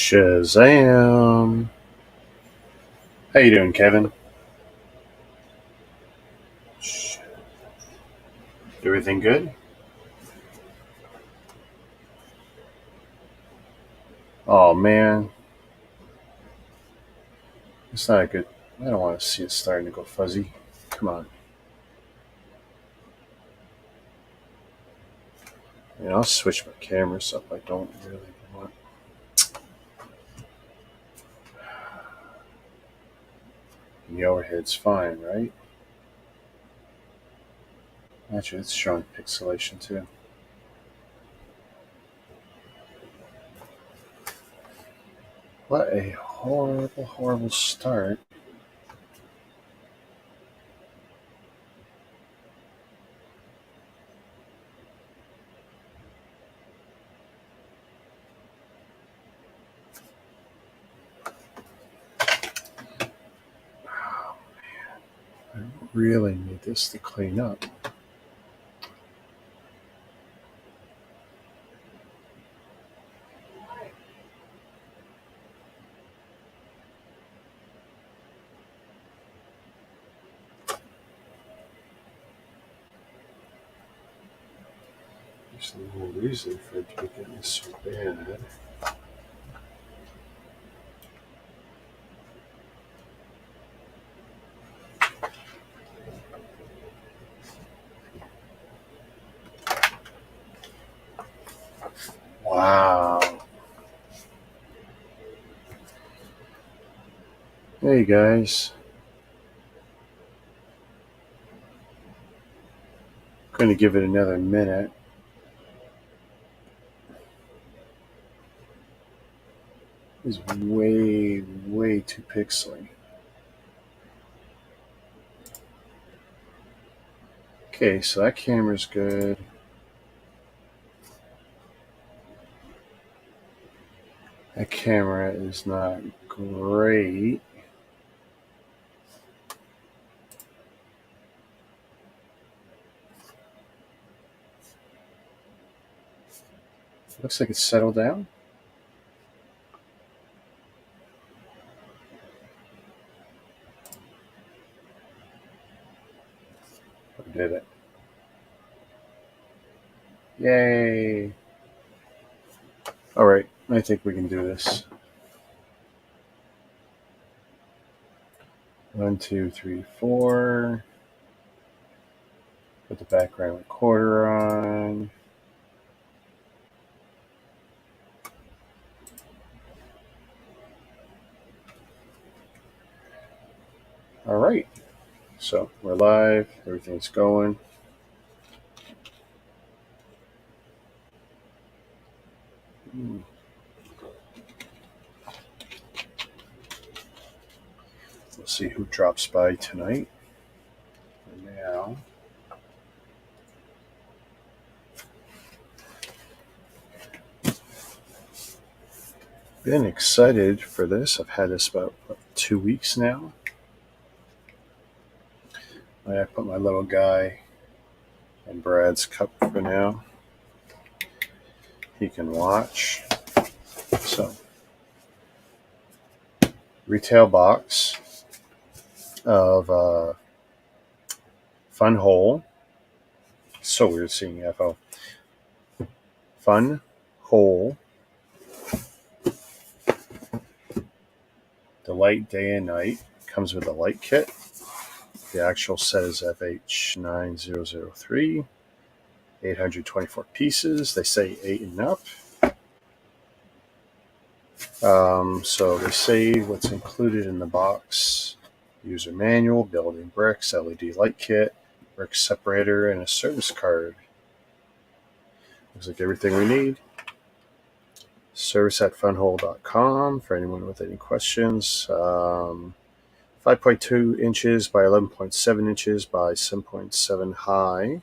Shazam! How you doing, Kevin? Everything good? Oh man, it's not good. I don't want to see it starting to go fuzzy. Come on. I'll switch my cameras up. I don't really want. The overhead's fine, right? Actually, it's showing pixelation too. What a horrible, horrible start. Oh man, I really need this to clean up. There's no reason for it to be getting so bad. Wow. Hey guys. Going to give it another minute. It's way, way too pixely. Okay, so that camera's good. That camera is not great. Looks like it's settled down. Or did it? Yay! Alright, I think we can do this. 1, 2, 3, 4. Put the background recorder on. Alright, so we're live, everything's going. We'll see who drops by tonight. For now. Been excited for this. I've had this about 2 weeks now. I put my little guy in Brad's cup for now. He can watch. So, retail box of Fun Hole. So weird seeing FO. Fun Hole. Delight Day and Night. Comes with a light kit. The actual set is FH-9003. 824 pieces. They say 8 and up. So they say what's included in the box: user manual, building bricks, LED light kit, brick separator, and a service card. Looks like everything we need. Service@funhole.com for anyone with any questions. 5.2 inches by 11.7 inches by 7.7 high.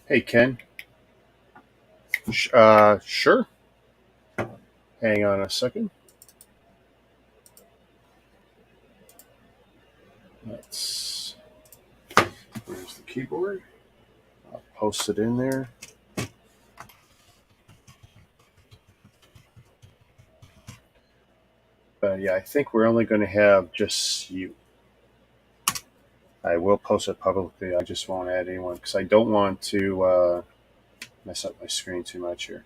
Hey, Ken. Sure. Hang on a second. Where's the keyboard? I'll post it in there. But yeah, I think we're only going to have just you. I will post it publicly. I just won't add anyone because I don't want to mess up my screen too much here.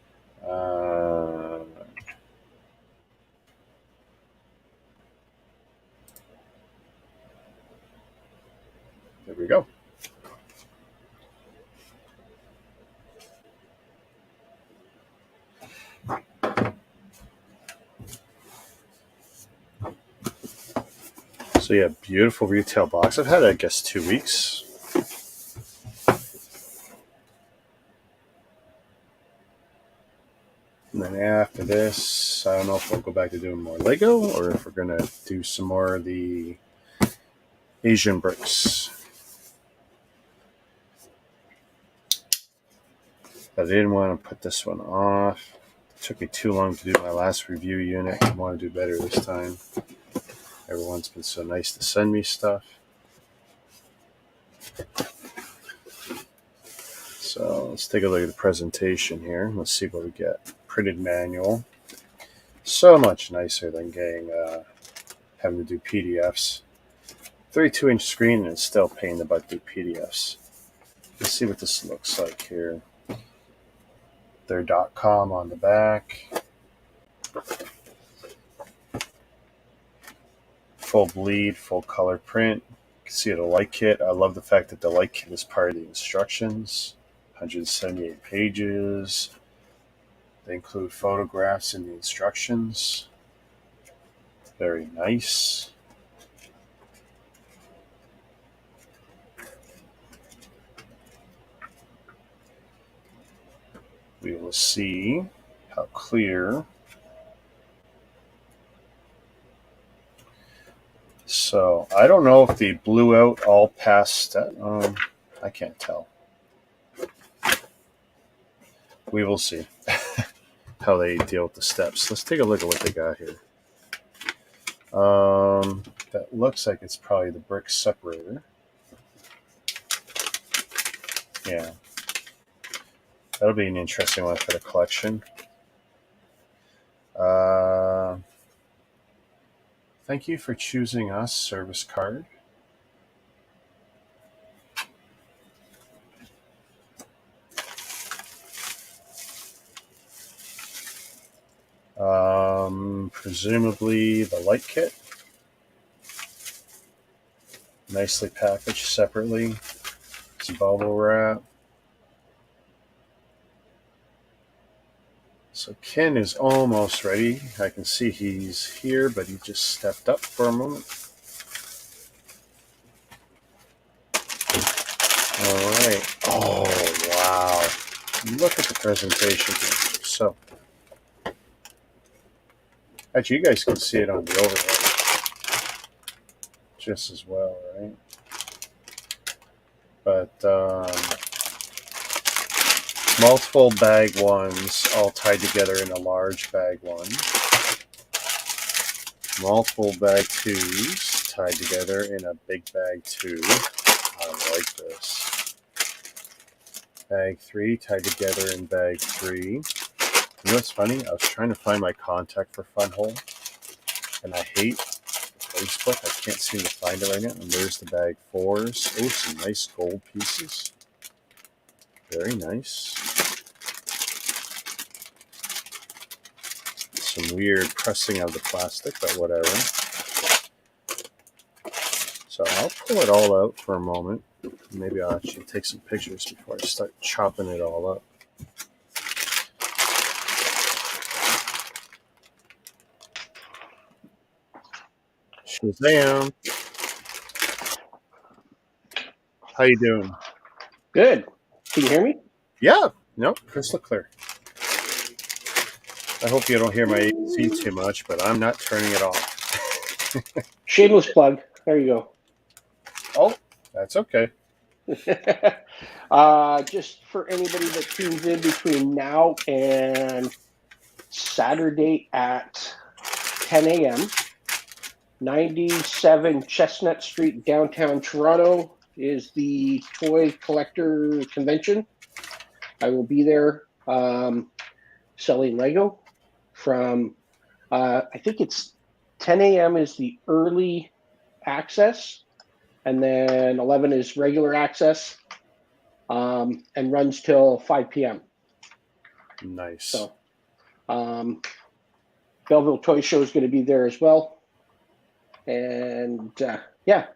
There we go. So yeah, beautiful retail box. I've had it, I guess, 2 weeks. And then after this, I don't know if we'll go back to doing more Lego or if we're going to do some more of the Asian bricks. But I didn't want to put this one off. It took me too long to do my last review unit. I want to do better this time. Everyone's been so nice to send me stuff. So let's take a look at the presentation here. Let's see what we get. Printed manual. So much nicer than having to do PDFs. 32-inch screen and it's still a pain in the butt to do PDFs. Let's see what this looks like here. Their .com on the back. Full bleed, full color print. You can see the light kit. I love the fact that the light kit is part of the instructions. 178 pages. They include photographs in the instructions. Very nice. We will see how clear. So I don't know if they blew out all past that. I can't tell. We will see how they deal with the steps. Let's take a look at what they got here. That looks like it's probably the brick separator. Yeah. That'll be an interesting one for the collection. Thank you for choosing us, service card. Presumably the light kit. Nicely packaged separately. It's bubble wrap. So Ken is almost ready. I can see he's here, but he just stepped up for a moment. All right. Oh, wow. Look at the presentation here. So, actually, you guys can see it on the overhead just as well, right? But multiple bag ones all tied together in a large bag one. Multiple bag twos tied together in a big bag two. I like this. Bag three tied together in bag three. You know what's funny? I was trying to find my contact for Funhole, and I hate Facebook. I can't seem to find it right now. And there's the bag fours. Oh, some nice gold pieces. Very nice. Some weird pressing of the plastic, but whatever. So I'll pull it all out for a moment. Maybe I'll actually take some pictures before I start chopping it all up. Shazam! How you doing? Good. Can you hear me? Yeah. Nope. Crystal clear. I hope you don't hear my AC too much, but I'm not turning it off. Shameless plug. There you go. Oh, that's okay. Just for anybody that tunes in between now and Saturday at 10 a.m., 97 Chestnut Street, downtown Toronto, is the Toy Collector Convention. I will be there selling Lego from, I think it's 10 a.m. is the early access, and then 11 is regular access, and runs till 5 p.m. Nice. So, Belleville Toy Show is going to be there as well. And yeah,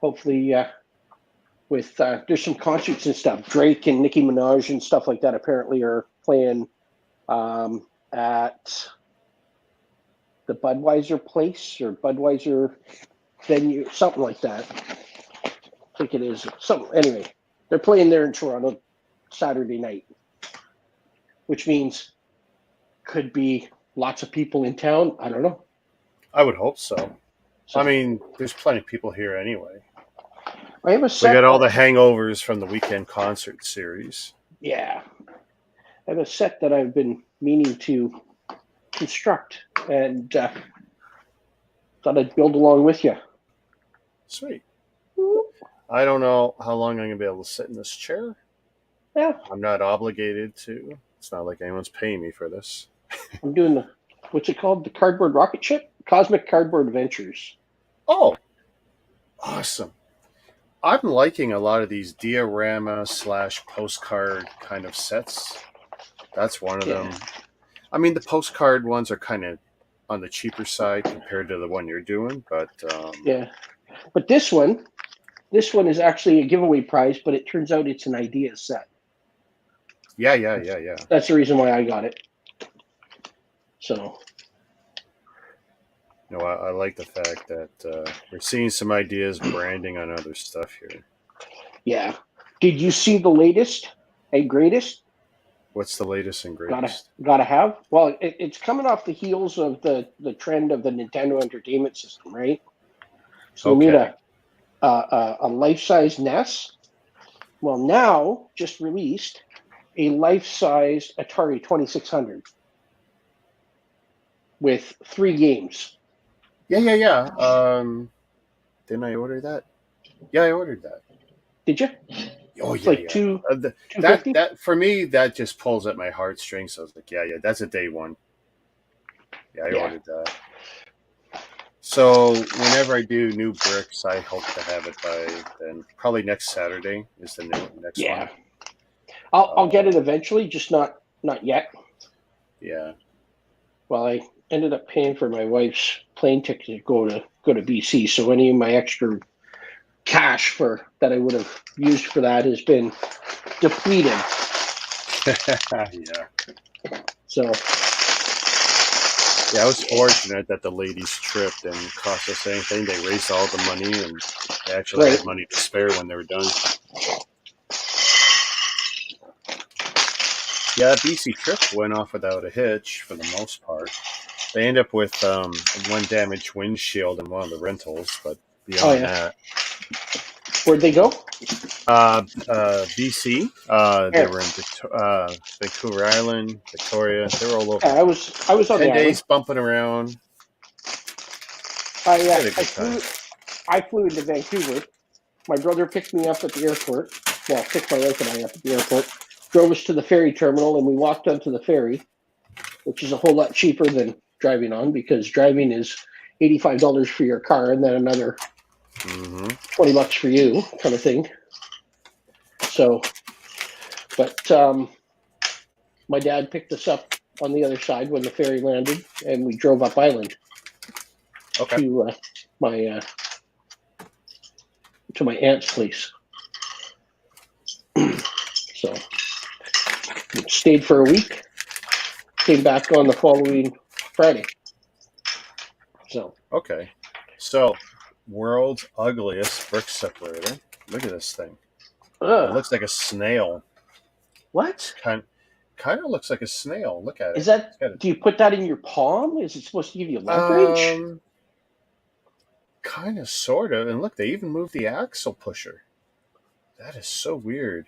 hopefully with there's some concerts and stuff. Drake and Nicki Minaj and stuff like that apparently are playing at the Budweiser place or Budweiser venue, something like that. I think it is. Anyway, they're playing there in Toronto Saturday night, which means could be lots of people in town. I don't know. I would hope so. I mean, there's plenty of people here anyway. I have a set. We got all the hangovers from the weekend concert series. Yeah. I have a set that I've been meaning to construct, and thought I'd build along with you. Sweet. I don't know how long I'm going to be able to sit in this chair. Yeah. I'm not obligated to. It's not like anyone's paying me for this. I'm doing what's it called? The cardboard rocket ship? Cosmic Cardboard Adventures. Oh, awesome. I'm liking a lot of these diorama / postcard kind of sets. That's one of them. I mean, the postcard ones are kind of on the cheaper side compared to the one you're doing, but yeah. But this one is actually a giveaway prize, but it turns out it's an idea set. Yeah. That's the reason why I got it. So. No, I like the fact that we're seeing some ideas branding on other stuff here. Yeah. Did you see the latest and greatest? What's the latest and greatest? Gotta have. Well, it's coming off the heels of the trend of the Nintendo Entertainment System, right? So we need a life-size NES. Well, now just released a life-size Atari 2600 with 3 games. Yeah. Didn't I order that? Yeah, I ordered that. Did you? Oh, it's yeah. Like that for me, that just pulls at my heartstrings. So I was like, yeah, that's a day one. Yeah, I ordered that. So whenever I do new bricks, I hope to have it by then. Probably next Saturday is the next one. Yeah. I'll get it eventually, just not yet. Yeah. Well, I ended up paying for my wife's plane ticket to go to BC, so any of my extra cash that I would have used for that has been depleted. Yeah. So. Yeah, I was fortunate that the ladies tripped and cost us anything. They raised all the money and they actually had money to spare when they were done. Yeah, that BC trip went off without a hitch for the most part. They end up with one damaged windshield in one of the rentals, but beyond that. Where'd they go? BC. They were in Vancouver Island, Victoria. They were all over. I was on 10 the days island. bumping around. I flew into Vancouver. My brother picked me up at the airport. Well, picked my wife and I up at the airport. Drove us to the ferry terminal, and we walked onto the ferry, which is a whole lot cheaper than driving on, because driving is $85 for your car and then another $20 for you, kind of thing. So, but my dad picked us up on the other side when the ferry landed, and we drove up island to my aunt's place. So, stayed for a week. Came back on the following Friday. So. Okay. So, world's ugliest brick separator. Look at this thing. It looks like a snail. What? Kind of looks like a snail. Look at it. Is that? Do you put that in your palm? Is it supposed to give you leverage? Kind of, sort of. And look, they even moved the axle pusher. That is so weird.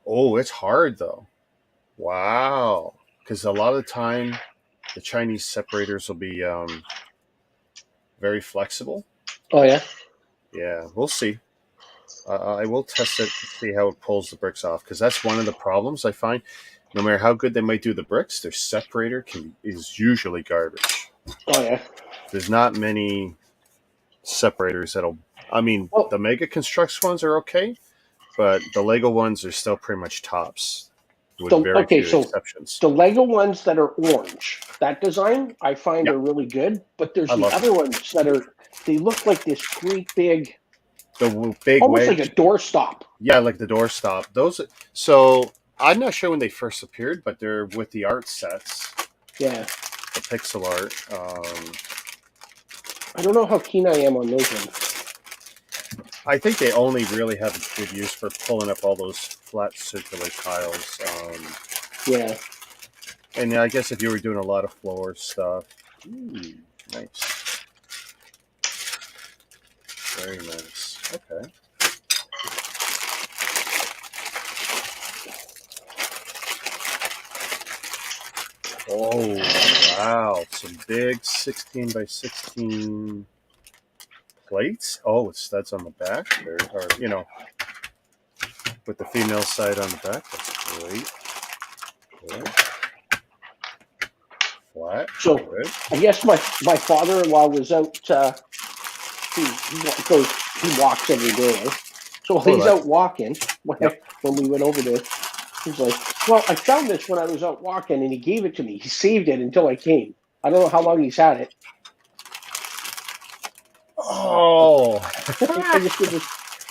Oh, it's hard though. Wow. Because a lot of the time, the Chinese separators will be very flexible. Oh, yeah? Yeah, we'll see. I will test it to see how it pulls the bricks off, because that's one of the problems I find. No matter how good they might do the bricks, their separator is usually garbage. Oh yeah. There's not many separators that'll. I mean, Well, the Mega Constructs ones are okay, but the Lego ones are still pretty much tops, with very few so exceptions. the Lego ones that are orange, that design I find Yeah, are really good. But there's I the love other ones that are they look like this great big, the big almost like a wedge. doorstop. Yeah, like the doorstop. Those. So I'm not sure when they first appeared, but they're with the art sets, Yeah. the pixel art. I don't know how keen I am on those ones. I think they only really have a good use for pulling up all those flat circular tiles. Yeah. And I guess if you were doing a lot of floor stuff, nice, very nice. Okay. Oh wow, some big 16 by 16 plates. Oh, with studs on the back, there, or with the female side on the back. That's great. Good. Flat. So Good. I guess my father-in-law was out. He walks every day. So while Oh, he's out walking, yep. when we went over there, he's like, "Well, I found this when I was out walking, and he gave it to me. He saved it until I came. I don't know how long he's had it." Oh, I just did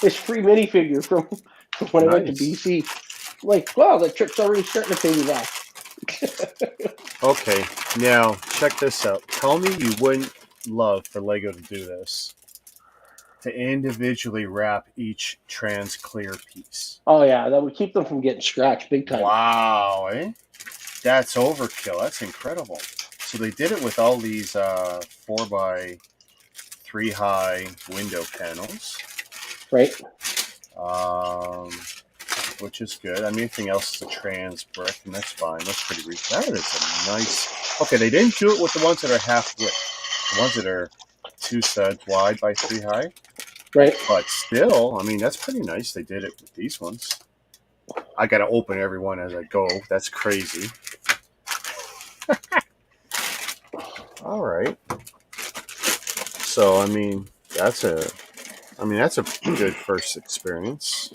this free minifigure from when I went to nice. BC. I'm like, wow, that trip's already starting to pay me back. Okay, now check this out. Tell me you wouldn't love for Lego to do this. To individually wrap each trans clear piece. Oh yeah, that would keep them from getting scratched big time. Wow, eh? That's overkill. That's incredible. So they did it with all these 4x3 high window panels. Right. Which is good. I mean, anything else is a trans brick, and that's fine. That's pretty reasonable. That is a nice. Okay, they didn't do it with the ones that are half width. The ones that are 2 studs wide by 3 high. Right. But still, I mean, that's pretty nice. They did it with these ones. I got to open every one as I go. That's crazy. All right. So, I mean, that's a good first experience.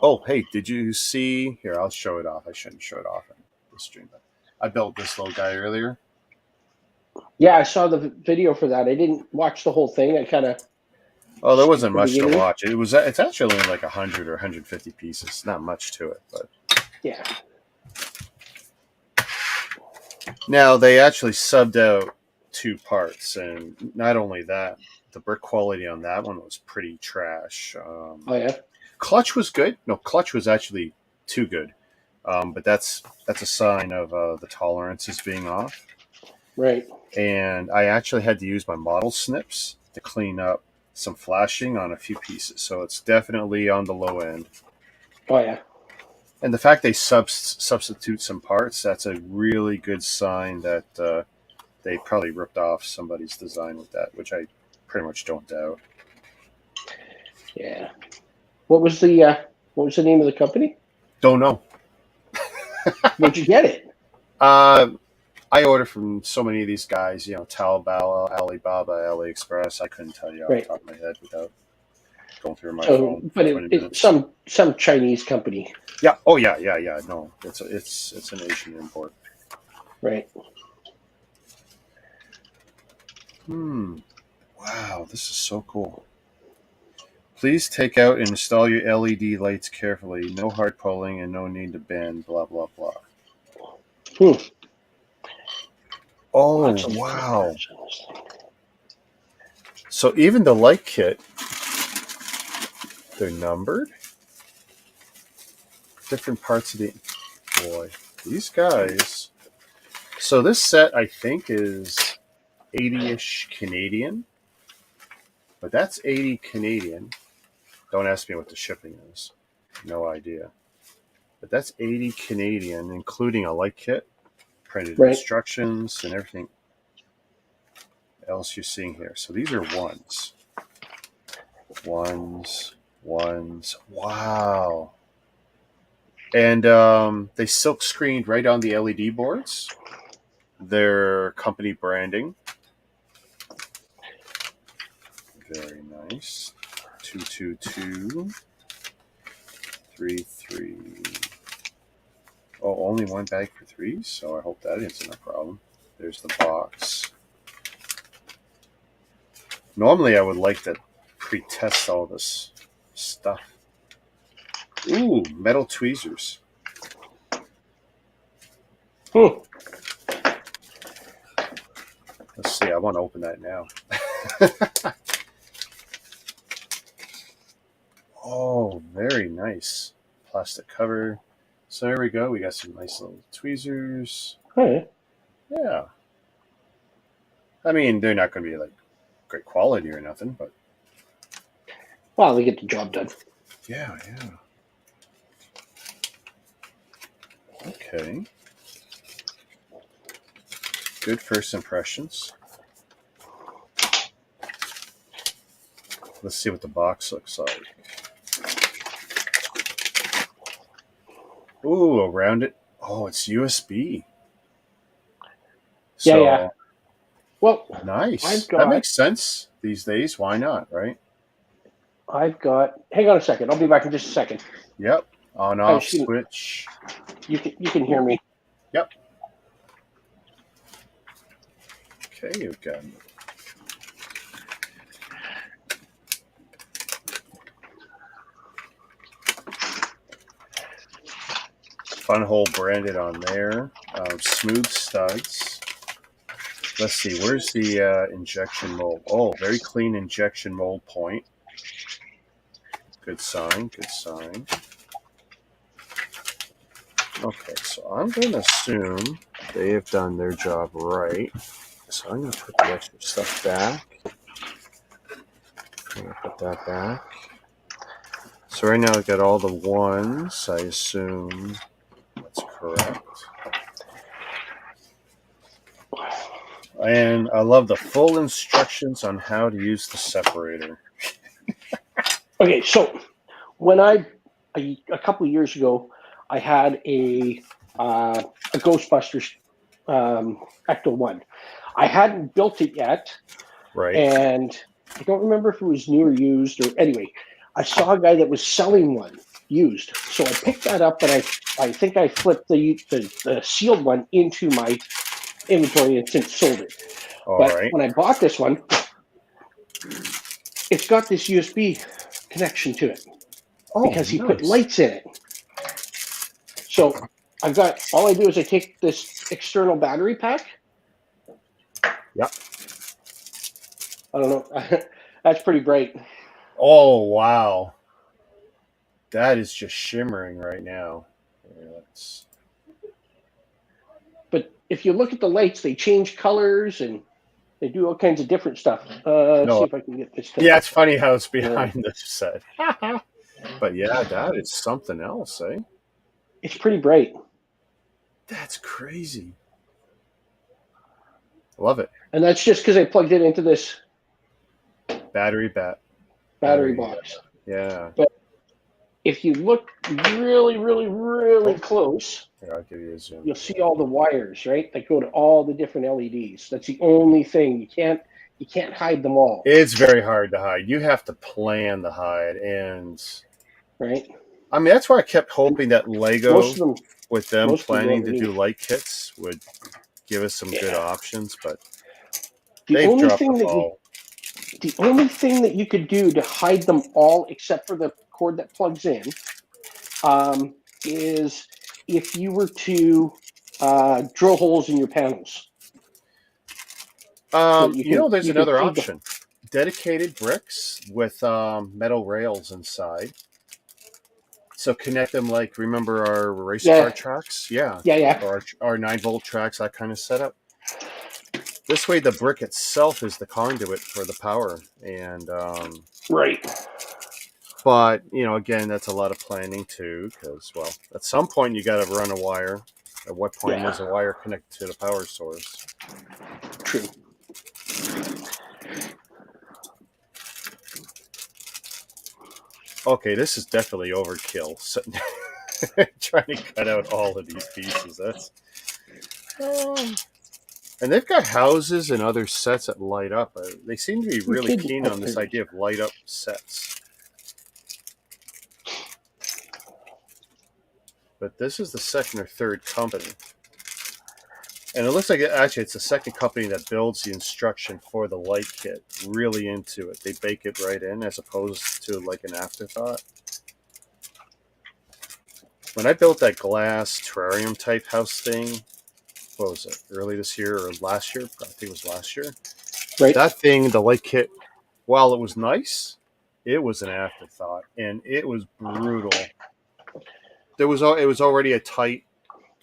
Oh, hey, did you see? Here, I'll show it off. I shouldn't show it off in the stream, but I built this little guy earlier. Yeah, I saw the video for that. I didn't watch the whole thing. I kind of. Oh, there wasn't the much to beginning. watch. It's actually only like 100 or 150 pieces. Not much to it, but Yeah. now they actually subbed out 2 parts, and not only that, the brick quality on that one was pretty trash. Oh yeah. Clutch was good. No, Clutch was actually too good. But that's a sign of the tolerances being off. Right. And I actually had to use my model snips to clean up some flashing on a few pieces. So it's definitely on the low end. Oh yeah. And the fact they substitute some parts, that's a really good sign that they probably ripped off somebody's design with that, which I pretty much don't doubt. Yeah. What was the name of the company? Don't know. Where'd you get it? I order from so many of these guys, Taobao, Alibaba, AliExpress. I couldn't tell you off the top of my head without going through my phone. But 20 it's minutes. some Chinese company. Yeah. Oh yeah. No, it's an Asian import. Right. Wow, this is so cool. Please take out and install your LED lights carefully. No hard pulling and no need to bend. Blah blah blah. Oh wow! So even the light kit, they're numbered. Different parts of the boy. These guys. So this set I think is 80-ish Canadian, but that's 80 Canadian. Don't ask me what the shipping is. No idea. But that's 80 Canadian, including a light kit, printed instructions, and everything else you're seeing here. So these are ones. Wow. And they silk screened right on the LED boards. their company branding. Very nice. 22233. Oh, only one bag for 3, so I hope that isn't a problem. There's the box. Normally, I would like to pre-test all this stuff. Ooh, metal tweezers. Let's see. I want to open that now. Oh, very nice. Plastic cover. So there we go. We got some nice little tweezers. Hey. Yeah. I mean, they're not going to be like great quality or nothing, but Well, they get the job done. yeah. Okay. Good first impressions. Let's see what the box looks like. Ooh, around it. Oh, it's USB. So, Yeah. Well, nice. That makes sense these days. Why not, right? Hang on a second. I'll be back in just a second. Yep. On off switch. You can hear me. Yep. Okay, you've got Fun Hole branded on there. Smooth studs. Let's see, where's the injection mold? Oh, very clean injection mold point. Good sign, good sign. Okay, so I'm going to assume they have done their job right. So I'm going to put the extra stuff back. I'm going to put that back. So right now I've got all the ones. I assume that's correct. And I love the full instructions on how to use the separator. Okay, so when a couple of years ago, I had a Ghostbusters Ecto 1. I hadn't built it yet, Right. And I don't remember if it was new or used, or anyway, I saw a guy that was selling one used, so I picked that up, and I think I flipped the sealed one into my inventory and since sold it. But when I bought this one, it's got this USB connection to it because he put lights in it. So all I do is I take this external battery pack. Yep. I don't know. That's pretty bright. Oh, wow. That is just shimmering right now. But if you look at the lights, they change colors and they do all kinds of different stuff. See if I can get this. Yeah, it's funny how it's behind the set. But yeah, that is something else, eh? It's pretty bright. That's crazy. Love it. And that's just because I plugged it into this battery box. Yeah. But if you look really, really, really close, here, I'll give you a zoom. You'll see all the wires, right? That go to all the different LEDs. That's the only thing. You can't hide them all. It's very hard to hide. You have to plan to hide, and right. I mean, that's why I kept hoping that Lego, with them planning to do light kits, would give us some good options. But they've dropped the ball. The only thing that you could do to hide them all, except for the cord that plugs in, is if you were to drill holes in your panels. So there's another option. Dedicated bricks with metal rails inside. So connect them remember our race car tracks? Yeah. Or our 9-volt tracks, that kind of setup. This way the brick itself is the conduit for the power. And right. But, again, that's a lot of planning too, because, well, at some point you got to run a wire. At what point is a wire connected to the power source? True. Okay, this is definitely overkill. So, trying to cut out all of these pieces. That's And they've got houses and other sets that light up. They seem to be really keen on this idea of light up sets. But this is the second or third company. And it looks like it's the second company that builds the instruction for the light kit really into it. They bake it right in as opposed to like an afterthought. When I built that glass terrarium type house thing, what was it, early this year or last year? I think it was last year. Right. That thing, the light kit, while it was nice, it was an afterthought, and it was brutal. It was already a tight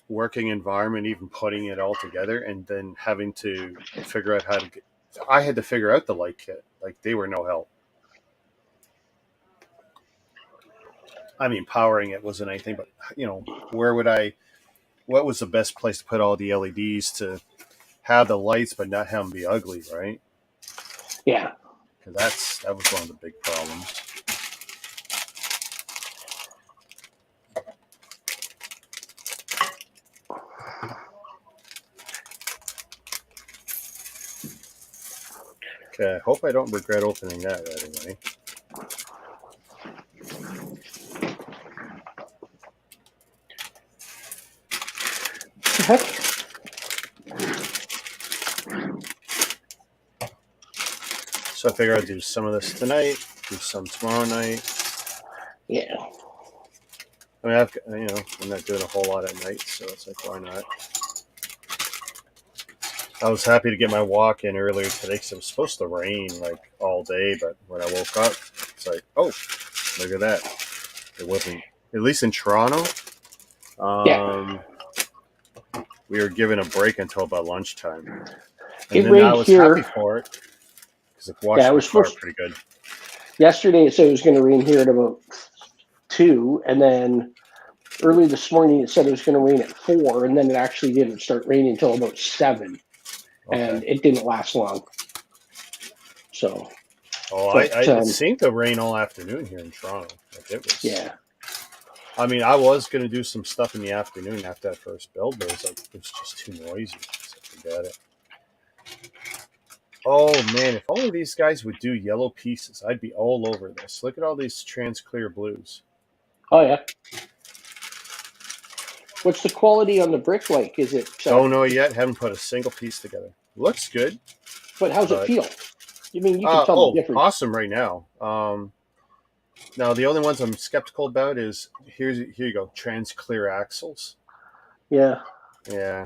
working environment, even putting it all together, and then having to figure out how to I had to figure out the light kit. Like, they were no help. I mean, powering it wasn't anything, but what was the best place to put all the LEDs to have the lights but not have them be ugly, right? Yeah. Because that was one of the big problems. Okay, I hope I don't regret opening that right away. Heck? So I figure I'd do some of this tonight, do some tomorrow night. Yeah. I mean, I'm not doing a whole lot at night, so it's like, why not? I was happy to get my walk in earlier today because it was supposed to rain like all day, but when I woke up, it's like, oh, look at that. It wasn't, at least in Toronto. We were given a break until about lunchtime. And then I was happy for it because it washed my car pretty good. Yesterday it said it was going to rain here at about 2, and then early this morning it said it was going to rain at 4, and then it actually didn't start raining until about 7. Okay. And it didn't last long. So. It seemed to rain all afternoon here in Toronto. Like, it was. Yeah. I mean, I was going to do some stuff in the afternoon after that first build, but it was just too noisy. So forget it. Oh, man, if only these guys would do yellow pieces, I'd be all over this. Look at all these trans clear blues. Oh, yeah. What's the quality on the brick like? Is it... Don't know yet. Haven't put a single piece together. Looks good. But how's it feel? I mean, you can tell the difference. Awesome right now. Now, the only ones I'm skeptical about is, here you go, trans clear axles. Yeah. Yeah.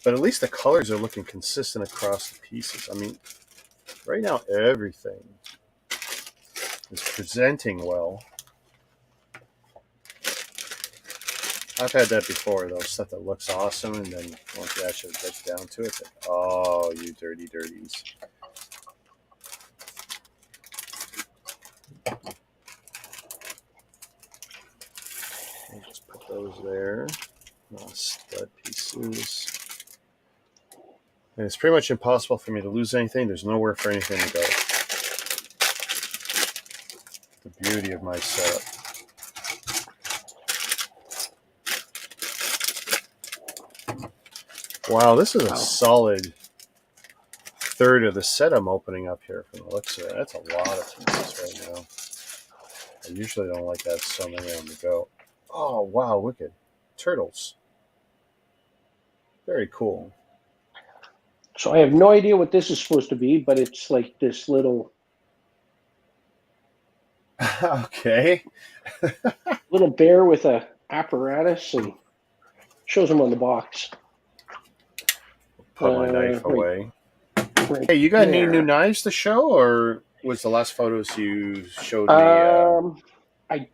But at least the colors are looking consistent across the pieces. I mean, right now everything is presenting well. I've had that before, though, stuff that looks awesome, and then once you actually get down to it, it's like, oh, you dirty dirties. I'll just put those there. Stud pieces. And it's pretty much impossible for me to lose anything. There's nowhere for anything to go. The beauty of my setup. Wow, this is a solid third of the set I'm opening up here from the looks of it. That's a lot of pieces right now. I usually don't like to have so many on the go. Oh, wow, wicked. Turtles. Very cool. So I have no idea what this is supposed to be, but it's like this little... Okay. little bear with a apparatus, and shows them on the box. Put my knife away. Right, hey, you got any new knives to show, or was the last photos you showed me? I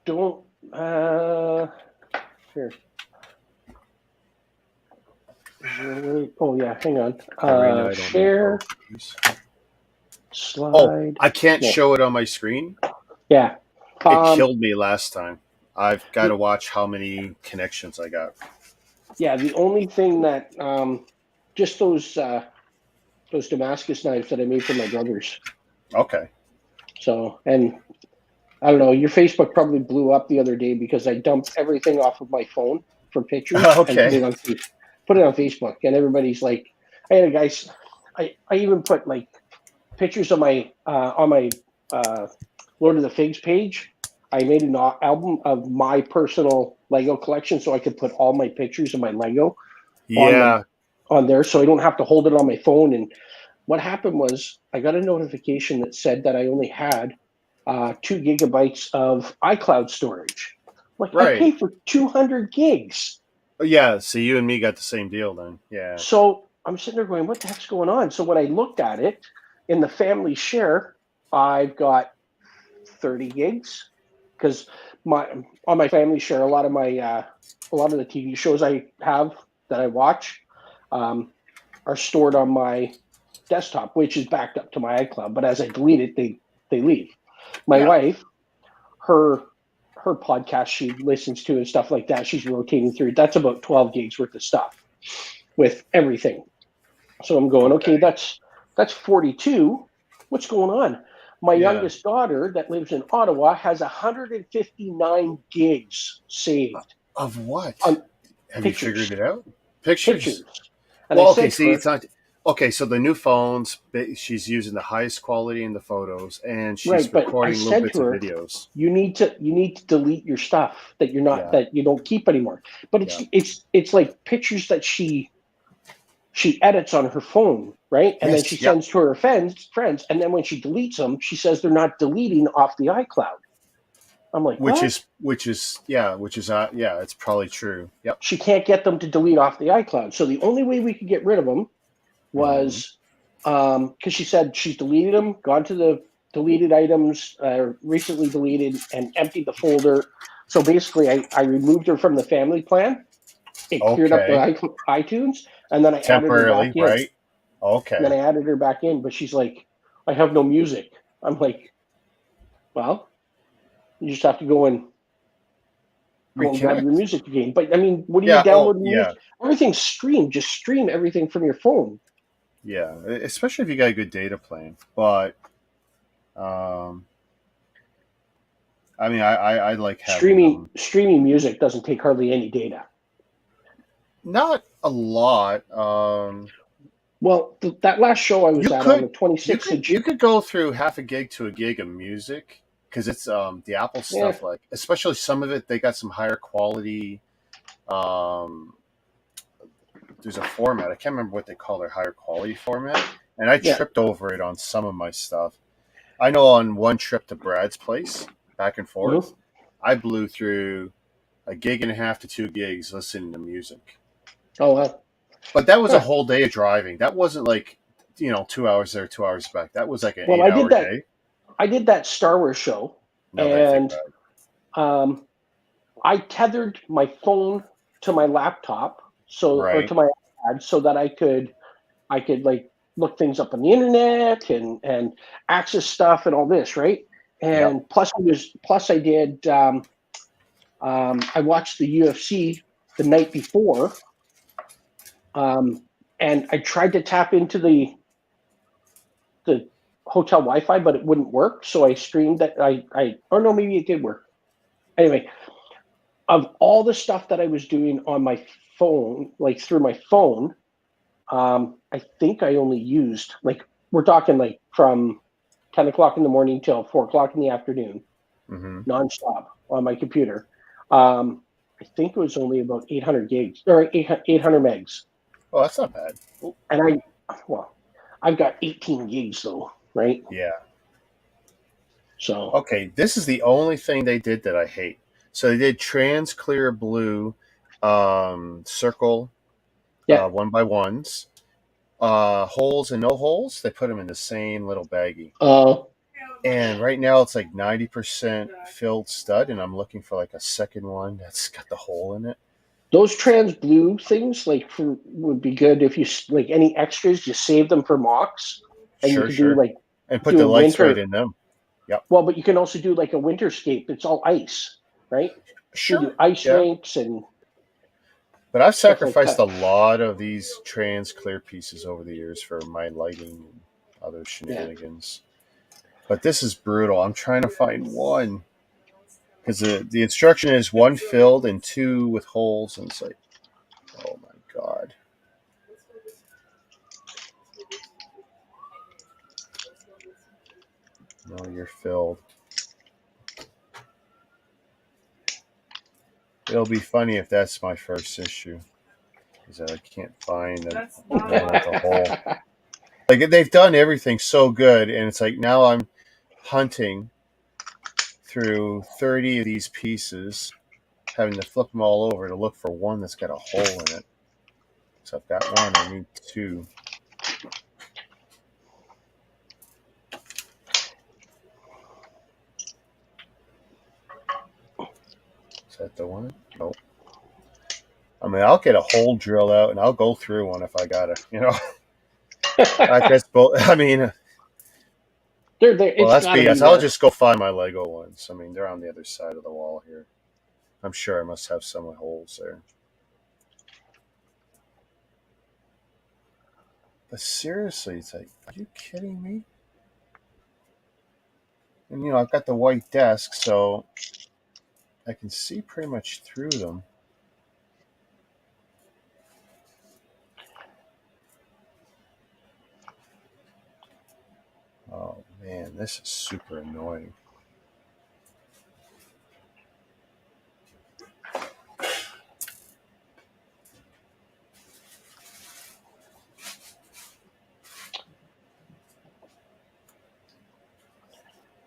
don't. Here. Oh yeah, hang on. Share. Slide. Oh, I can't show it on my screen. Yeah. It killed me last time. I've got to watch how many connections I got. Yeah, the only thing that just those Damascus knives that I made for my brothers. Okay. So, and I don't know. Your Facebook probably blew up the other day because I dumped everything off of my phone for pictures and Okay. put it on Facebook, and everybody's like, I had a guy. I even put like pictures of my on my Lord of the Figs page. I made an album of my personal Lego collection, so I could put all my pictures of my Lego Yeah. on there, so I don't have to hold it on my phone. And what happened was I got a notification that said that I only had 2 gigabytes of iCloud storage. Like, I Right. pay for 200 gigs. Yeah. So you and me got the same deal then. Yeah. So I'm sitting there going, what the heck's going on? So when I looked at it in the family share, I've got 30 gigs because on my family share, a lot of the TV shows I have that I watch are stored on my desktop, which is backed up to my iCloud. But as I delete it, they leave. My Yeah. wife, her podcast she listens to and stuff like that, she's rotating through. That's about 12 gigs worth of stuff with everything. So I'm going, okay, that's 42. What's going on? My youngest daughter that lives in Ottawa has 159 gigs saved. Of what? Have Pictures. you figured it out? Pictures. And Well, I okay. said See, it's not. Okay, so the new phones, she's using the highest quality in the photos, and she's recording little bits of videos. You need to delete your stuff that you're not that you don't keep anymore. But it's like pictures that she edits on her phone, right? And then she sends to her friends, and then when she deletes them, she says they're not deleting off the iCloud. I'm like, which is it's probably true. Yep. She can't get them to delete off the iCloud. So the only way we could get rid of them was because she said she's deleted them, gone to the deleted items, recently deleted, and emptied the folder. So basically, I removed her from the family plan. It cleared up the iTunes, and then I added her back in. Right? Okay. And then I added her back in, but she's like, I have no music. I'm like, well, you just have to go and grab your music again. But I mean, what are you downloading? Music? Everything's streamed. Just stream everything from your phone. Yeah, especially if you got a good data plan. But I mean, I like having streaming music doesn't take hardly any data. Not a lot. Well, that last show I was at on the 26th of June, you could go through half a gig to a gig of music because it's the Apple stuff. Like, especially some of it, they got some higher quality. There's a format. I can't remember what they call their higher quality format, and I tripped over it on some of my stuff. I know on one trip to Brad's place, back and forth, I blew through a gig and a half to 2 gigs listening to music. Oh, wow. But that was a whole day of driving. That wasn't like, 2 hours there, 2 hours back. That was like an 8-hour day. I did that Star Wars show, and I tethered my phone to my laptop, or to my iPad, so that I could like look things up on the internet and access stuff and all this, right? And plus I did I watched the UFC the night before. And I tried to tap into the hotel Wi-Fi, but it wouldn't work. So I streamed that. Or no, maybe it did work. Anyway, of all the stuff that I was doing on my phone, like through my phone, I think I only used, like, we're talking like from 10 o'clock in the morning till 4 o'clock in the afternoon, nonstop on my computer. I think it was only about 800 gigs or 800 megs. Oh, that's not bad. And I've got 18 gigs though, right? Yeah. So okay, this is the only thing they did that I hate. So they did trans clear blue circle 1x1s, holes and no holes. They put them in the same little baggie. And right now it's like 90% filled stud, and I'm looking for like a second one that's got the hole in it. Those trans blue things would be good if you like any extras. You save them for mocks, and you could do like and put the lights right in them. Yep. Well, but you can also do like a winterscape. It's all ice, right? Sure. You do ice rinks and. But I've sacrificed a lot of these trans clear pieces over the years for my lighting and other shenanigans. But this is brutal. I'm trying to find one. Because the instruction is 1 filled and 2 with holes, and it's like, oh my god. No, you're filled. It'll be funny if that's my first issue, is that I can't find one at the hole. Like, they've done everything so good, and it's like now I'm hunting through 30 of these pieces, having to flip them all over to look for one that's got a hole in it. So I've got one, I need 2. Is that the one? Nope. I mean, I'll get a hole drill out and I'll go through one if I gotta, I guess both. I mean, They're there. well, It's that's got to be BS. I'll there. just go find my Lego ones. I mean, they're on the other side of the wall here. I'm sure I must have some with holes there. But seriously, it's like, are you kidding me? And I've got the white desk, so I can see pretty much through them. Oh man, this is super annoying.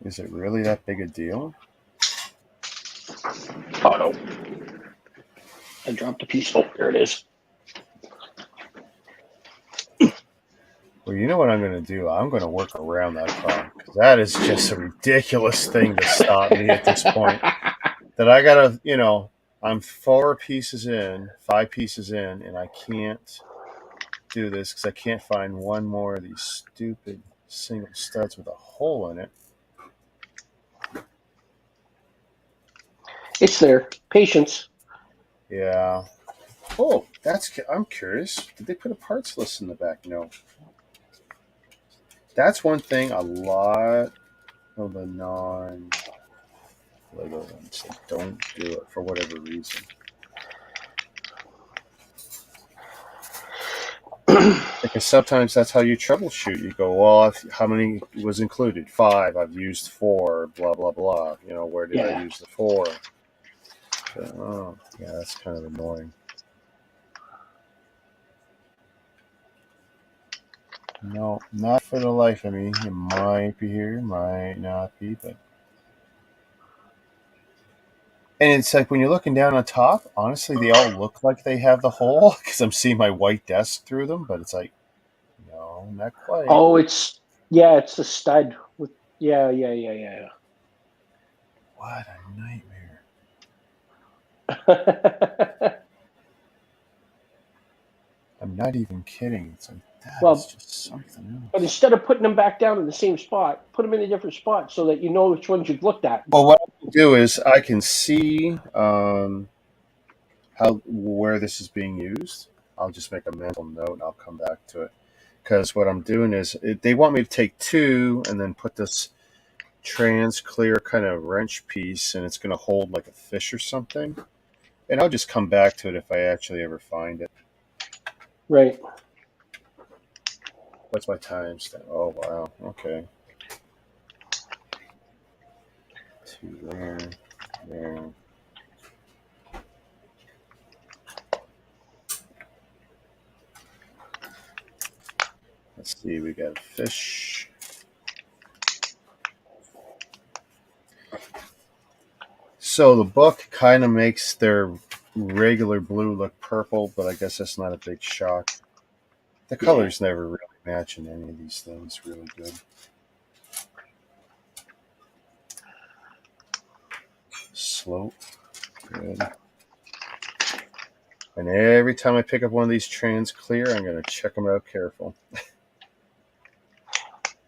Is it really that big a deal? Oh no! I dropped a piece. Oh, there it is. Well, you know what I'm going to do? I'm going to work around that problem, because that is just a ridiculous thing to stop me at this point. That I got to, I'm 5 pieces in, and I can't do this because I can't find one more of these stupid single studs with a hole in it. It's there. Patience. Yeah. Oh, I'm curious. Did they put a parts list in the back? No. That's one thing a lot of the non-Lego ones don't do it for whatever reason. Because sometimes that's how you troubleshoot. You go, well, how many was included? 5. I've used 4. Blah blah blah. Where did I use the 4? So, yeah, that's kind of annoying. No, not for the life of me. It might be here, might not be, but. And it's like when you're looking down on top, honestly, they all look like they have the hole because I'm seeing my white desk through them, but it's like, no, not quite. Oh, it's the stud with yeah. What a nightmare. I'm not even kidding. It's like, that's just something else. But instead of putting them back down in the same spot, put them in a different spot so that you know which ones you've looked at. Well, what I can do is I can see where this is being used. I'll just make a mental note and I'll come back to it. Because what I'm doing is they want me to take 2 and then put this trans clear kind of wrench piece, and it's going to hold like a fish or something. And I'll just come back to it if I actually ever find it. Right. What's my timestamp? Oh, wow. Okay. 2 there. There. Let's see. We got a fish. So the book kind of makes their regular blue look purple, but I guess that's not a big shock. The colors never really match in any of these things really good. Slope, good. And every time I pick up one of these trans clear, I'm going to check them out careful.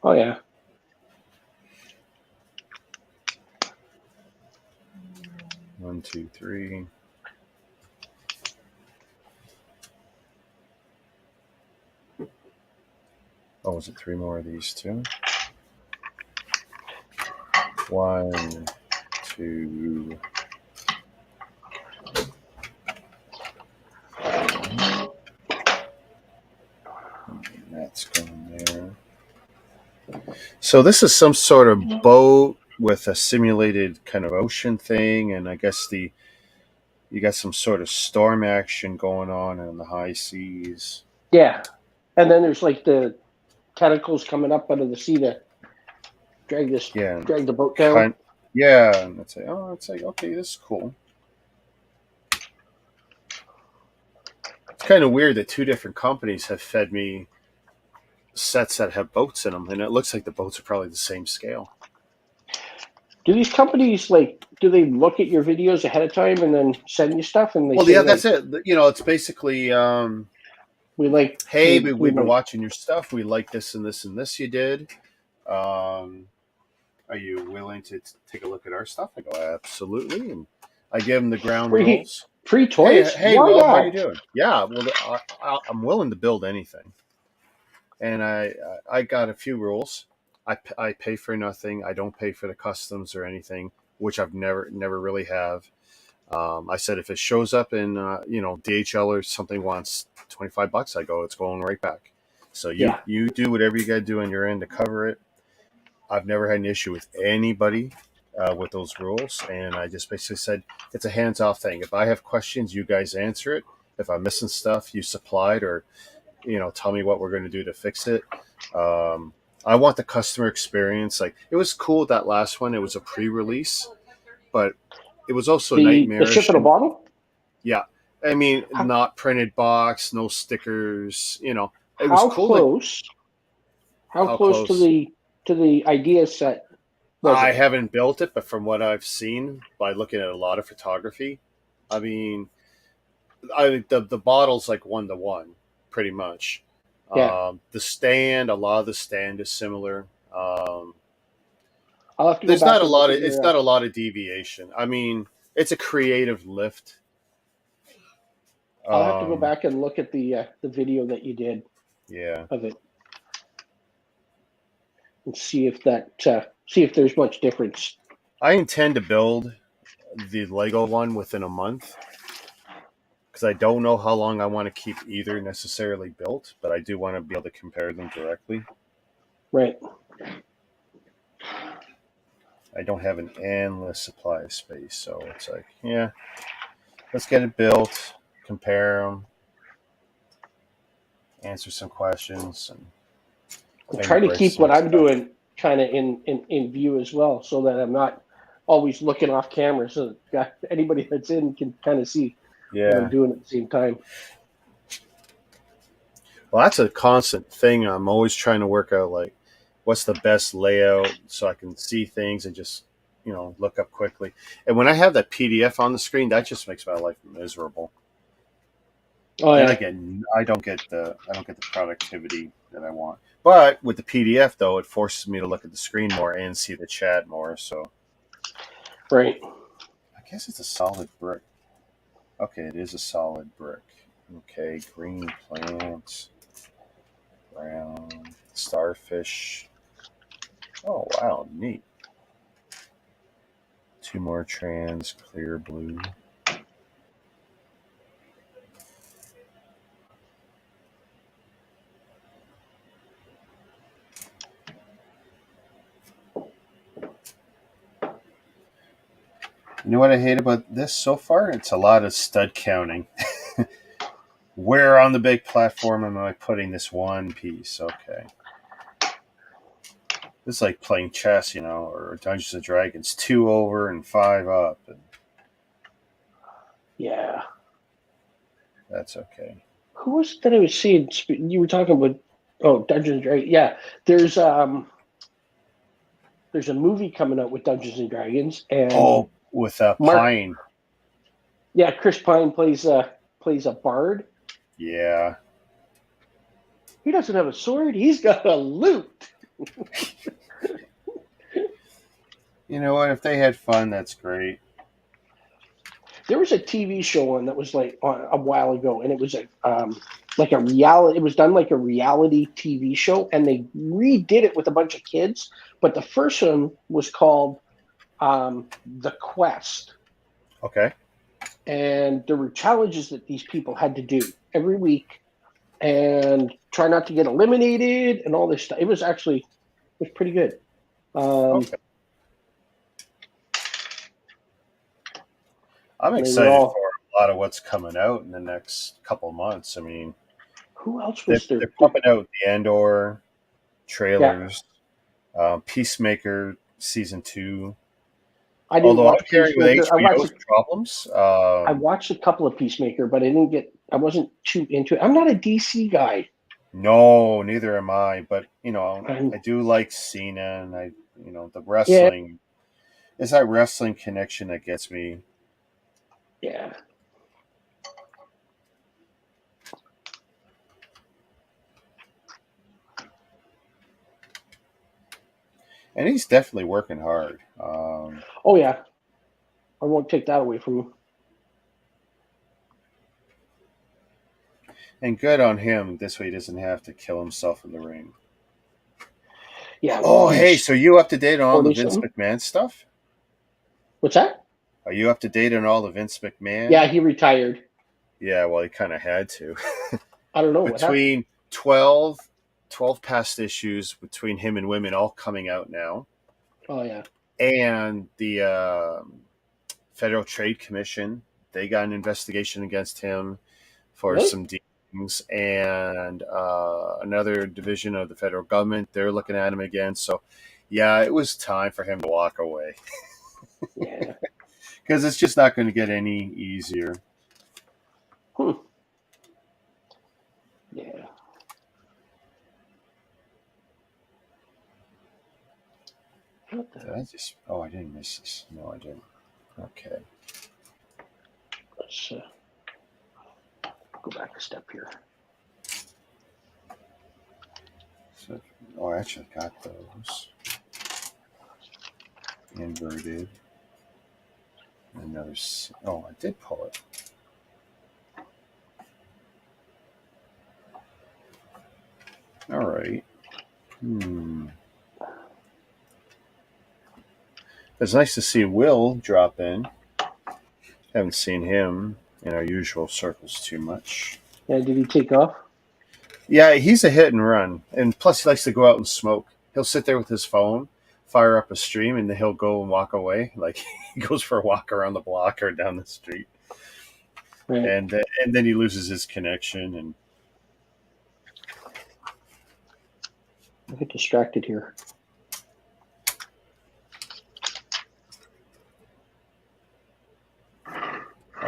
Oh, yeah. One, 2, 3. Oh, was it 3 more of these too? 1, to that's going there. So this is some sort of boat with a simulated kind of ocean thing, and I guess you got some sort of storm action going on in the high seas. Yeah. And then there's like the tentacles coming up out of the sea to drag the boat down. Yeah, and it's like, okay, this is cool. It's kind of weird that two different companies have fed me sets that have boats in them, and it looks like the boats are probably the same scale. Do these companies do they look at your videos ahead of time and then send you stuff? And they Well, that's it. It's basically hey, we've been watching your stuff. We like this and this and this you did. Are you willing to take a look at our stuff? I go, absolutely, and I give them the ground rules. Free toys? Hey, Will, how are you doing? Yeah, well, I'm willing to build anything, and I got a few rules. I pay for nothing. I don't pay for the customs or anything, which I've never really have. I said if it shows up in DHL or something wants $25, I go, it's going right back. So you do whatever you got to do on your end to cover it. I've never had an issue with anybody with those rules, and I just basically said it's a hands-off thing. If I have questions, you guys answer it. If I'm missing stuff, you supplied, or tell me what we're going to do to fix it. I want the customer experience. Like, it was cool that last one. It was a pre-release, but it was also nightmarish. The ship in a bottle? Yeah. I mean, not printed box, no stickers. It was cool. How close to the idea set was it? I haven't built it, but from what I've seen by looking at a lot of photography, I mean, the bottle's like 1-to-1, pretty much. Yeah. A lot of the stand is similar. I'll have to There's not a lot of it's not a lot of deviation. I mean, it's a creative lift. I'll have to go back and look at the video that you did. Yeah. Of it, and see if there's much difference. I intend to build the Lego one within a month, because I don't know how long I want to keep either necessarily built, but I do want to be able to compare them directly. Right. I don't have an endless supply of space, so it's like, yeah, let's get it built, compare them, answer some questions, and I'm trying to keep what I'm doing kind of in view as well, so that I'm not always looking off camera, so that anybody that's in can kind of see what I'm doing at the same time. Well, that's a constant thing. I'm always trying to work out, like, what's the best layout so I can see things and just, look up quickly. And when I have that PDF on the screen, that just makes my life miserable. Oh, yeah. And again, I don't get the productivity that I want. But with the PDF, though, it forces me to look at the screen more and see the chat more. So, right. I guess it's a solid brick. Okay, it is a solid brick. Okay, green plants, brown starfish. Oh, wow, neat. 2 more trans, clear blue. You know what I hate about this so far? It's a lot of stud counting. Where on the big platform am I putting this one piece? Okay. This is like playing chess, or Dungeons and Dragons. 2 over and 5 up. And yeah. That's okay. Who was it that I was seeing? You were talking about, Dungeons and Dragons. Yeah. There's a movie coming out with Dungeons and Dragons, and with Pine. Yeah, Chris Pine plays a bard. Yeah. He doesn't have a sword. He's got a lute. You know what? If they had fun, that's great. There was a TV show on that was a while ago, and it was like a reality. It was done like a reality TV show, and they redid it with a bunch of kids. But the first one was called the Quest. Okay. And there were challenges that these people had to do every week and try not to get eliminated and all this stuff. It was pretty good. Okay. I'm they were excited all- for a lot of what's coming out in the next couple months. I mean, who else they're was there? pumping out the Andor trailers, Peacemaker season 2. I didn't Although I'm watch hearing with Peacemaker. HBO's problems, I watched a couple of Peacemaker, but I wasn't too into it. I'm not a DC guy. no, neither am I. But I'm- I do like Cena, and the wrestling. It's that wrestling connection that gets me. Yeah. And he's definitely working hard. Oh yeah. I won't take that away from him. And good on him. This way he doesn't have to kill himself in the ring. Yeah. Oh, hey, so you up to date on all the Vince 40-something? McMahon stuff? What's that? Are you up to date on all the Vince McMahon? Yeah, he retired. Yeah, well, he kind of had to. I don't know what happened. Between 12 past issues between him and women all coming out now. Oh yeah. And the Federal Trade Commission, they got an investigation against him for Really? some dealings, and another division of the federal government, they're looking at him again. So, yeah, it was time for him to walk away. Yeah. Because it's just not going to get any easier. Yeah. What the? Did I just? Oh, I didn't miss this. No, I didn't. Okay. Let's go back a step here. So, oh, I actually got those. Inverted. Another. Oh, I did pull it. All right. It's nice to see Will drop in. Haven't seen him in our usual circles too much. Yeah, did he take off? Yeah, he's a hit and run. And plus, he likes to go out and smoke. He'll sit there with his phone, fire up a stream, and then he'll go and walk away. Like he goes for a walk around the block or down the street. Right. And then he loses his connection. And I get distracted here.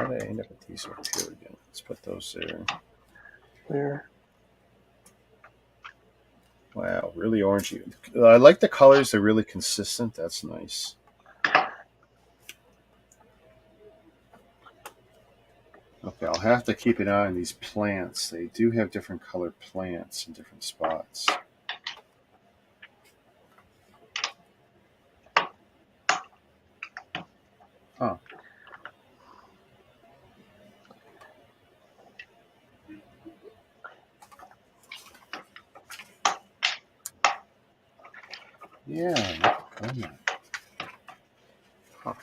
how did I end up with these up here again? Let's put those there. There. Wow, really orangey. I like the colors. They're really consistent. That's nice. Okay, I'll have to keep an eye on these plants. They do have different colored plants in different spots. Huh. Yeah. Huh.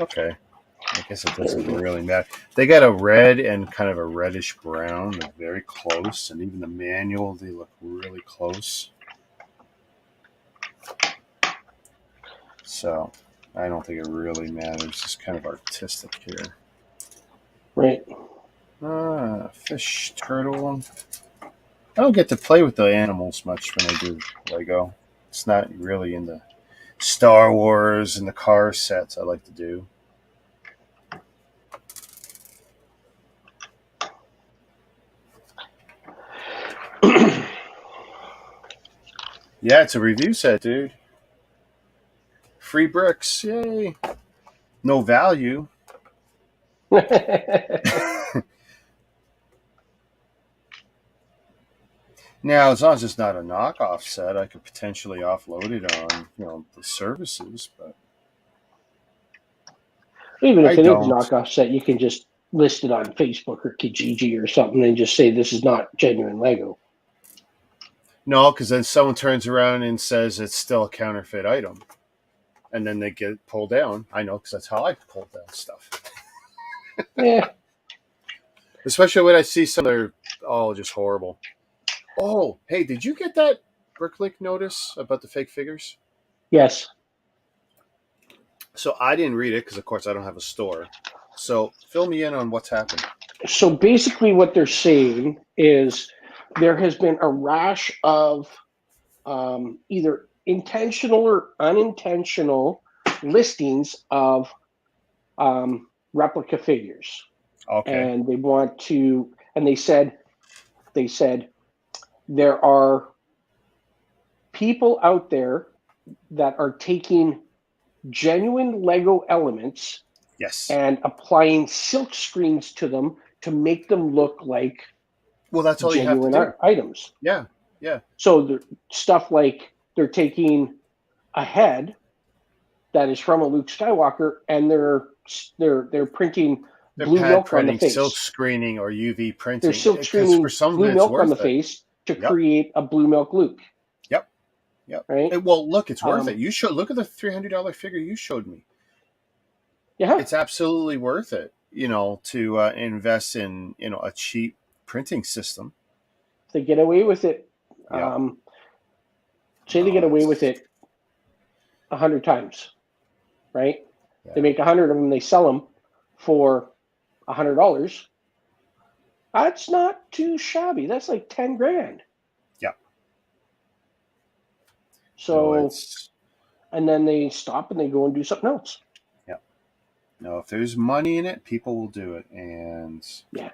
Okay. I guess it doesn't really matter. They got a red and kind of a reddish brown. They're very close. And even the manual, they look really close. So I don't think it really matters. It's just kind of artistic here. Right. Fish, turtle. I don't get to play with the animals much when I do Lego. It's not really in the Star Wars and the car sets I like to do. Yeah, it's a review set, dude. Free bricks, yay. No value. Now, as long as it's not a knockoff set, I could potentially offload it on, the services. But Even if I it is a don't. knockoff set, you can just list it on Facebook or Kijiji or something and just say this is not genuine Lego. No, because then someone turns around and says it's still a counterfeit item, and then they get pulled down. I know, because that's how I pull down stuff. Yeah. Especially when I see some that are just horrible. Oh, hey, did you get that BrickLink notice about the fake figures? Yes. So I didn't read it because, of course, I don't have a store. So fill me in on what's happened. So basically what they're saying is there has been a rash of either intentional or unintentional listings of replica figures. Okay. And they want to, and they said there are people out there that are taking genuine Lego elements Yes. and applying silk screens to them to make them look like that's all genuine you have to do. Items. Yeah. Yeah. So the stuff like they're taking a head that is from a Luke Skywalker and they're printing blue milk on the face. Silk screening or UV printing. They're silk screening for some blue milk on the it. face to create a blue milk Luke. Yep. Right. Well, look, it's worth it. You should look at the $300 figure you showed me. Yeah. It's absolutely worth it. To invest in a cheap printing system. They get away with it. Say they get away with it 100 times, right? Yeah. They make 100 of them. They sell them for $100. That's not too shabby. That's like 10 grand. Yeah. So, and then they stop and they go and do something else. Yeah. No, if there's money in it, people will do it, and yeah,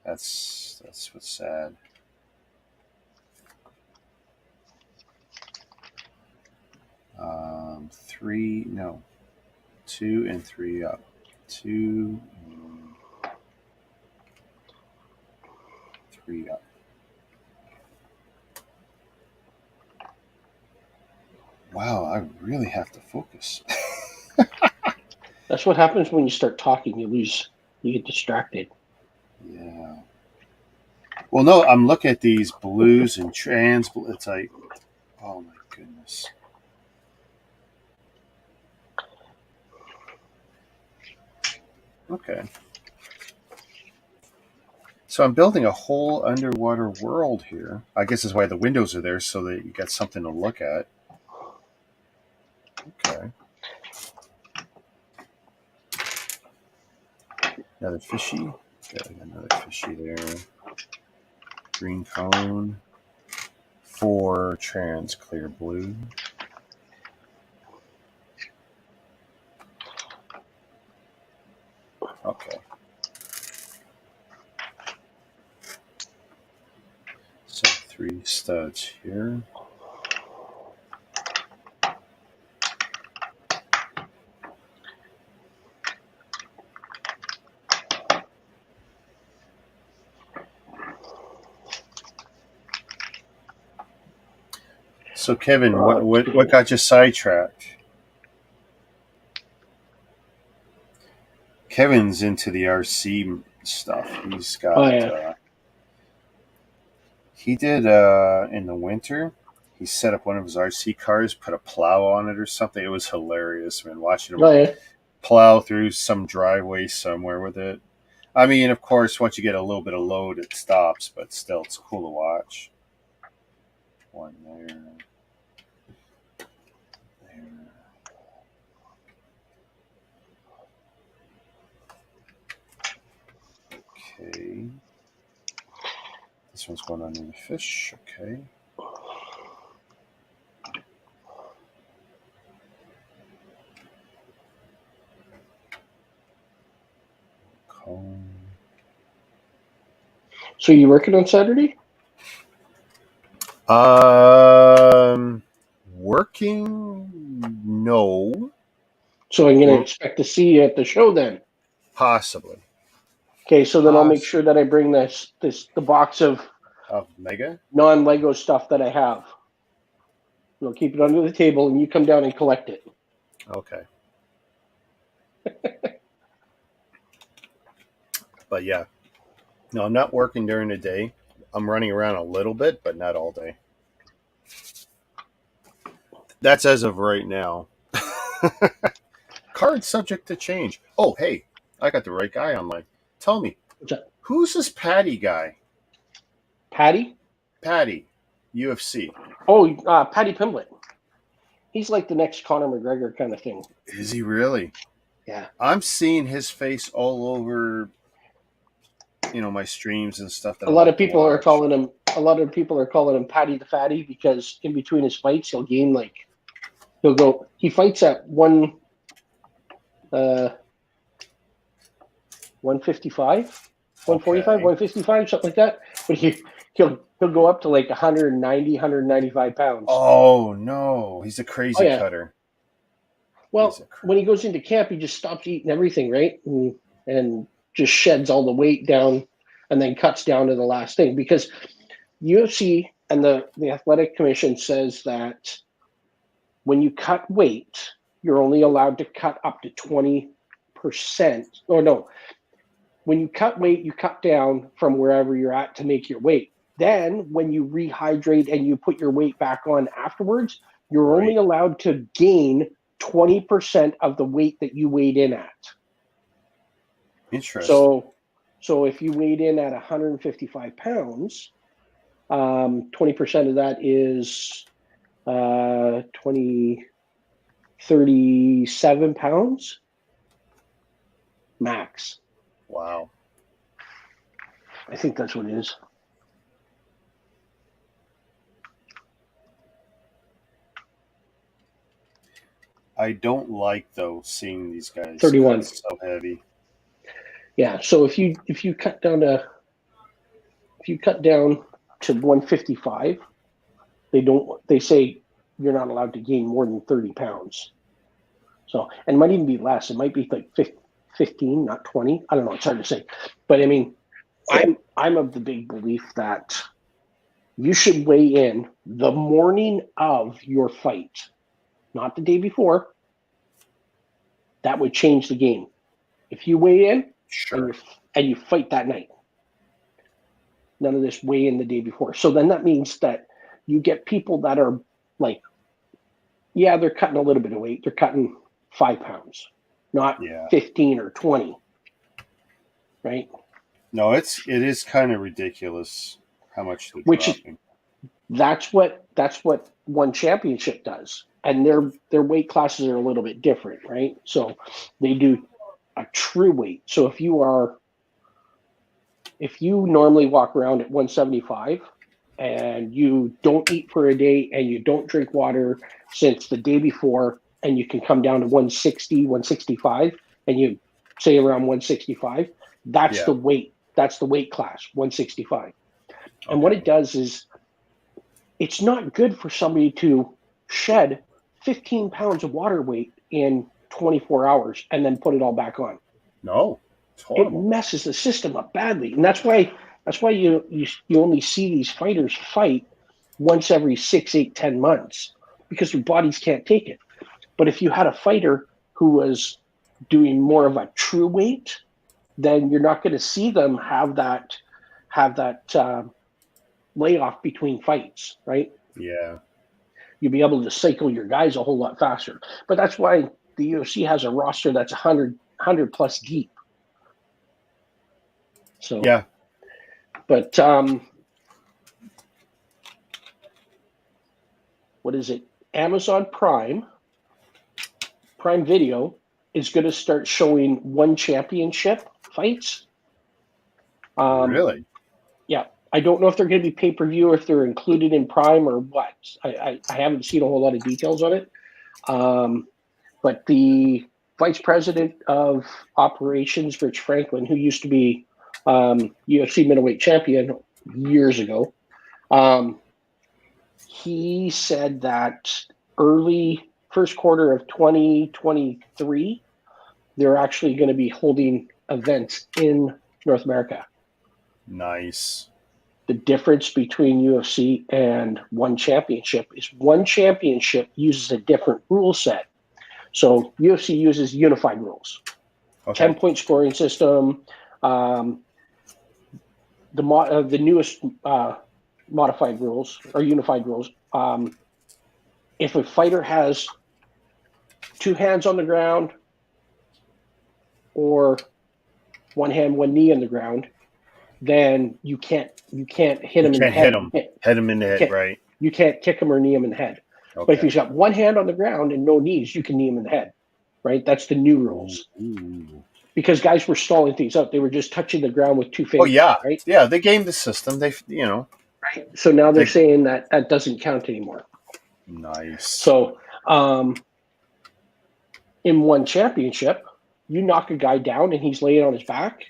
that's what's sad. Two and three up. 2 and 3 up. Wow, I really have to focus. That's what happens when you start talking. You get distracted. Yeah. Well, no, I'm looking at these blues and trans. It's like, oh my goodness. Okay. So I'm building a whole underwater world here. I guess that's why the windows are there, so that you got something to look at. Okay. Another fishy. Okay, another fishy there. Green cone. 4 trans clear blue. Okay. So 3 studs here. So Kevin, what got you sidetracked? Kevin's into the RC stuff. He's got. He did in the winter. He set up one of his RC cars, put a plow on it or something. It was hilarious, man. Watching him plow through some driveway somewhere with it. I mean, of course, once you get a little bit of load, it stops, but still, it's cool to watch. One there. Okay. This one's going under the fish. Okay. Cone. So you working on Saturday? Working? No. So I'm going to expect to see you at the show then. Possibly. Okay, so then I'll make sure that I bring the box of Mega non-Lego stuff that I have. We'll keep it under the table, and you come down and collect it. Okay. But yeah, no, I'm not working during the day. I'm running around a little bit, but not all day. That's as of right now. Card subject to change. Oh, hey, I got the right guy online. Tell me, What's that? who's this Patty guy? Patty? Patty, UFC. Oh, Patty Pimblett. He's like the next Conor McGregor kind of thing. Is he really? Yeah. I'm seeing his face all over, my streams and stuff. That A lot of people are calling him. A lot of people are calling him Patty the Fatty because in between his fights, he'll gain He fights at 155, 145, 155, something like that. But he'll go up to like 190, 195 pounds. Oh no, he's a crazy cutter. Well, when he goes into camp, he just stops eating everything, right? And just sheds all the weight down and then cuts down to the last thing. Because UFC and the Athletic Commission says that when you cut weight, you're only allowed to cut up to 20%. Or no, when you cut weight, you cut down from wherever you're at to make your weight. Then when you rehydrate and you put your weight back on afterwards, you're only allowed to gain 20% of the weight that you weighed in at. Interesting. So if you weighed in at 155 pounds, 20% of that is 37 pounds max. Wow. I think that's what it is. I don't like though seeing these guys 31 so heavy. Yeah, so if you cut down to 155, they say you're not allowed to gain more than 30 pounds. So, and it might even be less. It might be like 15, not 20. I don't know. It's hard to say. But I mean, I'm of the big belief that you should weigh in the morning of your fight, not the day before. That would change the game. If you weigh in and you fight that night, none of this weigh in the day before. So then that means that you get people that are like, yeah, they're cutting a little bit of weight. They're cutting 5 pounds, not 15 or 20. Right? No, it is kind of ridiculous how much they're dropping. That's what one championship does. And their weight classes are a little bit different, right? So they do a true weight. So if you normally walk around at 175 and you don't eat for a day and you don't drink water since the day before, and you can come down to 160, 165, and you say around 165, that's the weight. That's the weight class, 165. And what it does is it's not good for somebody to shed 15 pounds of water weight in 24 hours and then put it all back on. No, it's horrible. It messes the system up badly. And that's why you only see these fighters fight once every 6, 8, 10 months because their bodies can't take it. But if you had a fighter who was doing more of a true weight, then you're not going to see them have that layoff between fights, right? Yeah. You'll be able to cycle your guys a whole lot faster. But that's why the UFC has a roster that's 100 plus deep. So yeah. But what is it? Amazon Prime Video is going to start showing one championship fights. Really? Yeah. I don't know if they're going to be pay-per-view or if they're included in Prime or what. I haven't seen a whole lot of details on it. But the vice president of operations, Rich Franklin, who used to be UFC middleweight champion years ago, he said that early first quarter of 2023, they're actually going to be holding events in North America. Nice. The difference between UFC and one championship is one championship uses a different rule set. So UFC uses unified rules, 10-point scoring system, The newest modified rules or unified rules. If a fighter has 2 hands on the ground or 1 hand, 1 knee on the ground, then you can't hit him in the head. Hit him in the head, right? You can't kick him or knee him in the head. Okay. But if he's got 1 hand on the ground and no knees, you can knee him in the head, right? That's the new rules. Ooh. Because guys were stalling things out. They were just touching the ground with 2 fingers. Oh yeah, right? Yeah, they gamed the system. Right. So now they're saying that doesn't count anymore. Nice. So, in one championship, you knock a guy down and he's laying on his back,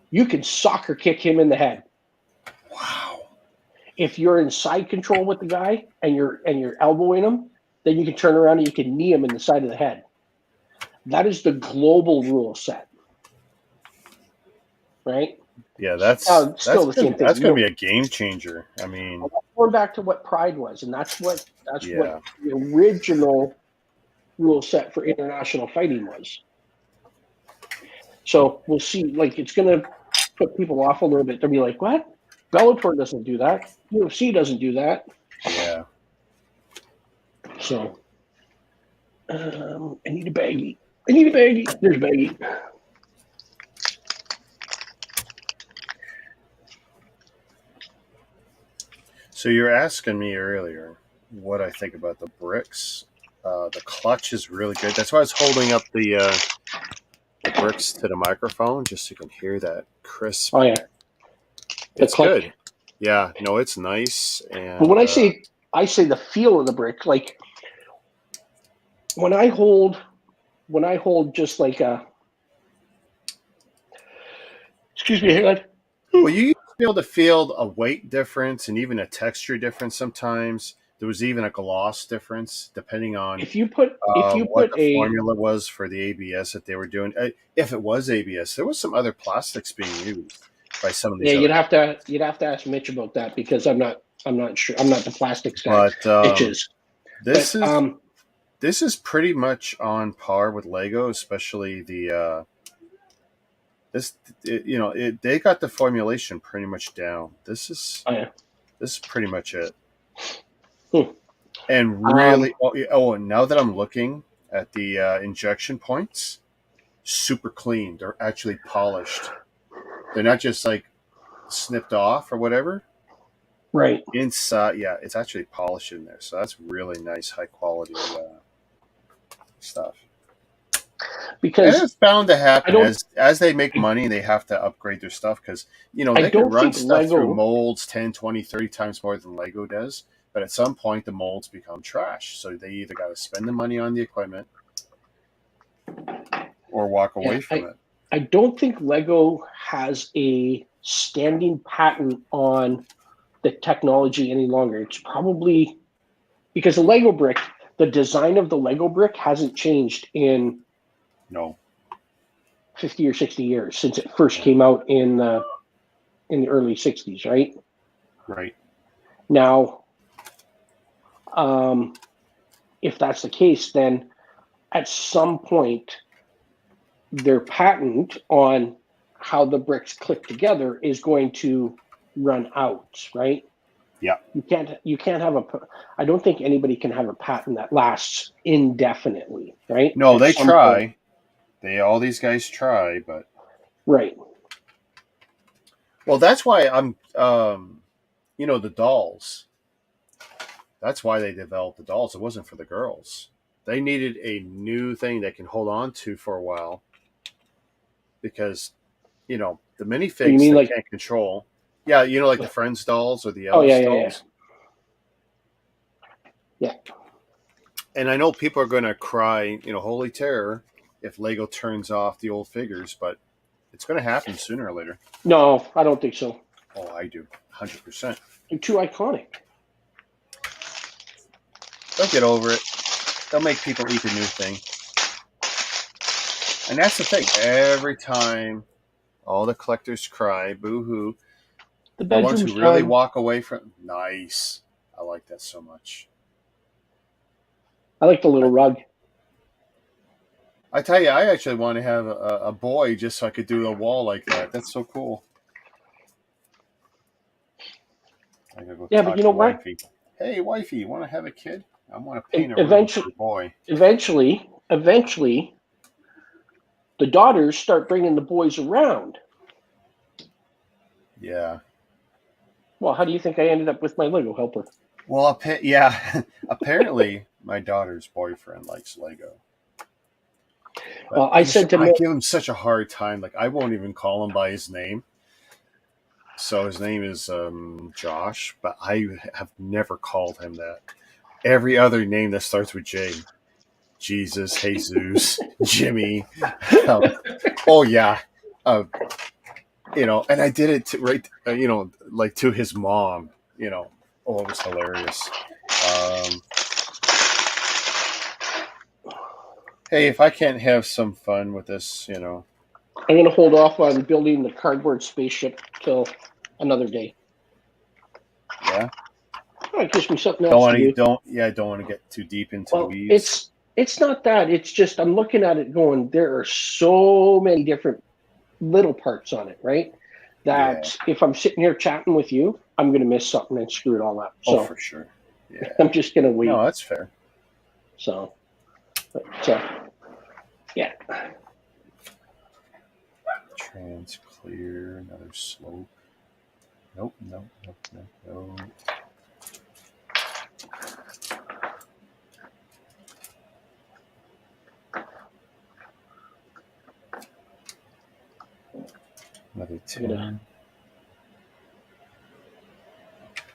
you can soccer kick him in the head. Wow. If you're in side control with the guy and you're elbowing him, then you can turn around and you can knee him in the side of the head. That is the global rule set. Right? Yeah, that's still the same thing. That's going to be a game changer. I mean, going back to what Pride was, and that's what the original rule set for international fighting was. So we'll see. Like, it's going to put people off a little bit. They'll be like, "What? Bellator doesn't do that. UFC doesn't do that." Yeah. So, I need a baggie. There's a baggie. So you're asking me earlier what I think about the bricks. The clutch is really good. That's why I was holding up the bricks to the microphone, just so you can hear that crisp. Oh yeah, it's good. Yeah, no, it's nice. And but when I say the feel of the brick, like when I hold just like a. Excuse me, hang on. Well, you used to be able to feel a weight difference and even a texture difference sometimes. There was even a gloss difference depending on what the formula was for the ABS that they were doing. If it was ABS, there was some other plastics being used by some of these. Yeah, you'd have to ask Mitch about that because I'm not sure. I'm not the plastics guy. But this is pretty much on par with Lego, especially the. They got the formulation pretty much down. This is pretty much it. And really, and now that I'm looking at the injection points, super clean. They're actually polished. They're not just like snipped off or whatever. Right. Inside, it's actually polished in there. So that's really nice, high quality stuff. Because it's bound to happen as they make money, they have to upgrade their stuff because they can run stuff through molds 10, 20, 30 times more than Lego does. But at some point, the molds become trash. So they either got to spend the money on the equipment or walk away from it. I don't think Lego has a standing patent on the technology any longer. It's probably because the Lego brick, the design of the Lego brick hasn't changed in 50 or 60 years since it first came out in the early 60s, right? Right. Now, if that's the case, then at some point their patent on how the bricks click together is going to run out, right? Yeah. You can't have I don't think anybody can have a patent that lasts indefinitely, right? No, they try. All these guys try, but right. Well, that's why I'm the dolls. That's why they developed the dolls. It wasn't for the girls. They needed a new thing they can hold on to for a while because, the minifigs they can't control. Yeah, the Friends dolls or the Elvis dolls. Yeah. And I know people are going to cry, holy terror, if Lego turns off the old figures, but it's going to happen sooner or later. No, I don't think so. Oh, I do. 100%. They're too iconic. They'll get over it. They'll make people eat the new thing. And that's the thing. Every time all the collectors cry, boo-hoo, the ones who really walk away from nice. I like that so much. I like the little rug. I tell you, I actually want to have a boy just so I could do a wall like that. That's so cool. I gotta go Yeah, talk but you know to what? wifey. Hey, wifey, you want to have a kid? I want to paint a room for Eventually, a boy. eventually, the daughters start bringing the boys around. Yeah. Well, how do you think I ended up with my Lego helper? Well, yeah. Apparently, my daughter's boyfriend likes Lego. But Well, I said to I Mary, give him such a hard time. Like I won't even call him by his name. So his name is Josh, but I have never called him that. Every other name that starts with J, Jesus, Jesus, Jimmy. Oh yeah, uh, and I did it like to his mom. Oh, it was hilarious. Um, hey, if I can't have some fun with this, I'm going to hold off on building the cardboard spaceship till another day. yeah, Oh, it gives me something don't else want to to do. don't want to get too deep into the Well, weeds. it's not that. It's just I'm looking at it going, there are so many different little parts on it, right? Yeah. That if I'm sitting here chatting with you, I'm going to miss something and screw it all up. Oh, So for sure. Yeah. I'm just going to No, wait. that's fair. So, yeah. Trans clear, another slope. Nope, nope, nope, nope, nope. Another 10.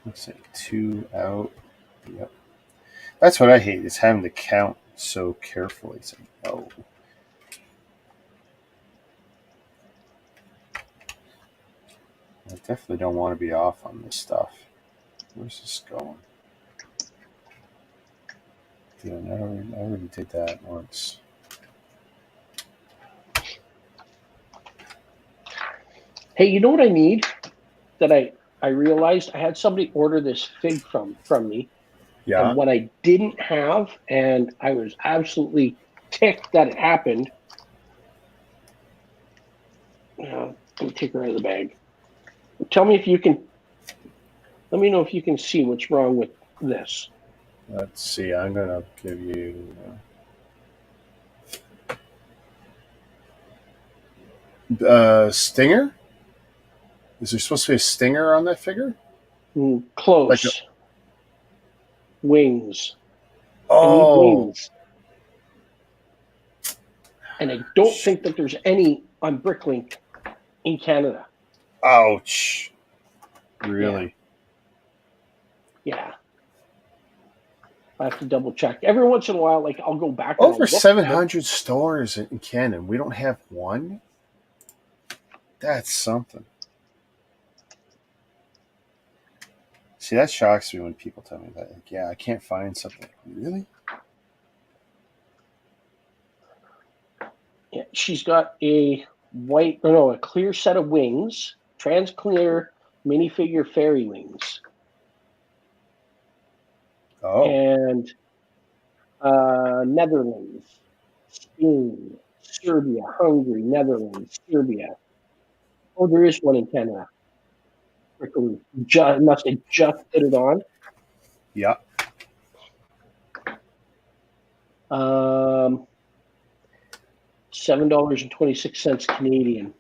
Looks like 2 out. Yep. That's what I hate, is having to count so carefully. It's like, oh. I definitely don't want to be off on this stuff. Where's this going? Dude, I already did that once. Hey, you know what I need? That I realized I had somebody order this fig from me, and Yeah. what I didn't have, and I was absolutely ticked that it happened. Let me take her out of the bag. Tell me if you can. Let me know if you can see what's wrong with this. Let's see. I'm going to give you. Stinger? Is there supposed to be a stinger on that figure? Like a, Close. Wings. I need oh, wings. And I don't think that there's any on BrickLink in Canada. ouch. Yeah. Really? Yeah. I have to double check. Every once in a while, like I'll go back and I'll Over look for them. 700 stores in Canada. We don't have one? That's something. See, that shocks me when people tell me that. Like, yeah, I can't find something. Really? Yeah, she's got a a clear set of wings, trans clear minifigure fairy wings, Oh, and Netherlands, Spain, Serbia, Hungary, Netherlands, Serbia. Oh, there is one in Canada. Must have just put it on. yeah. $7.26 Canadian.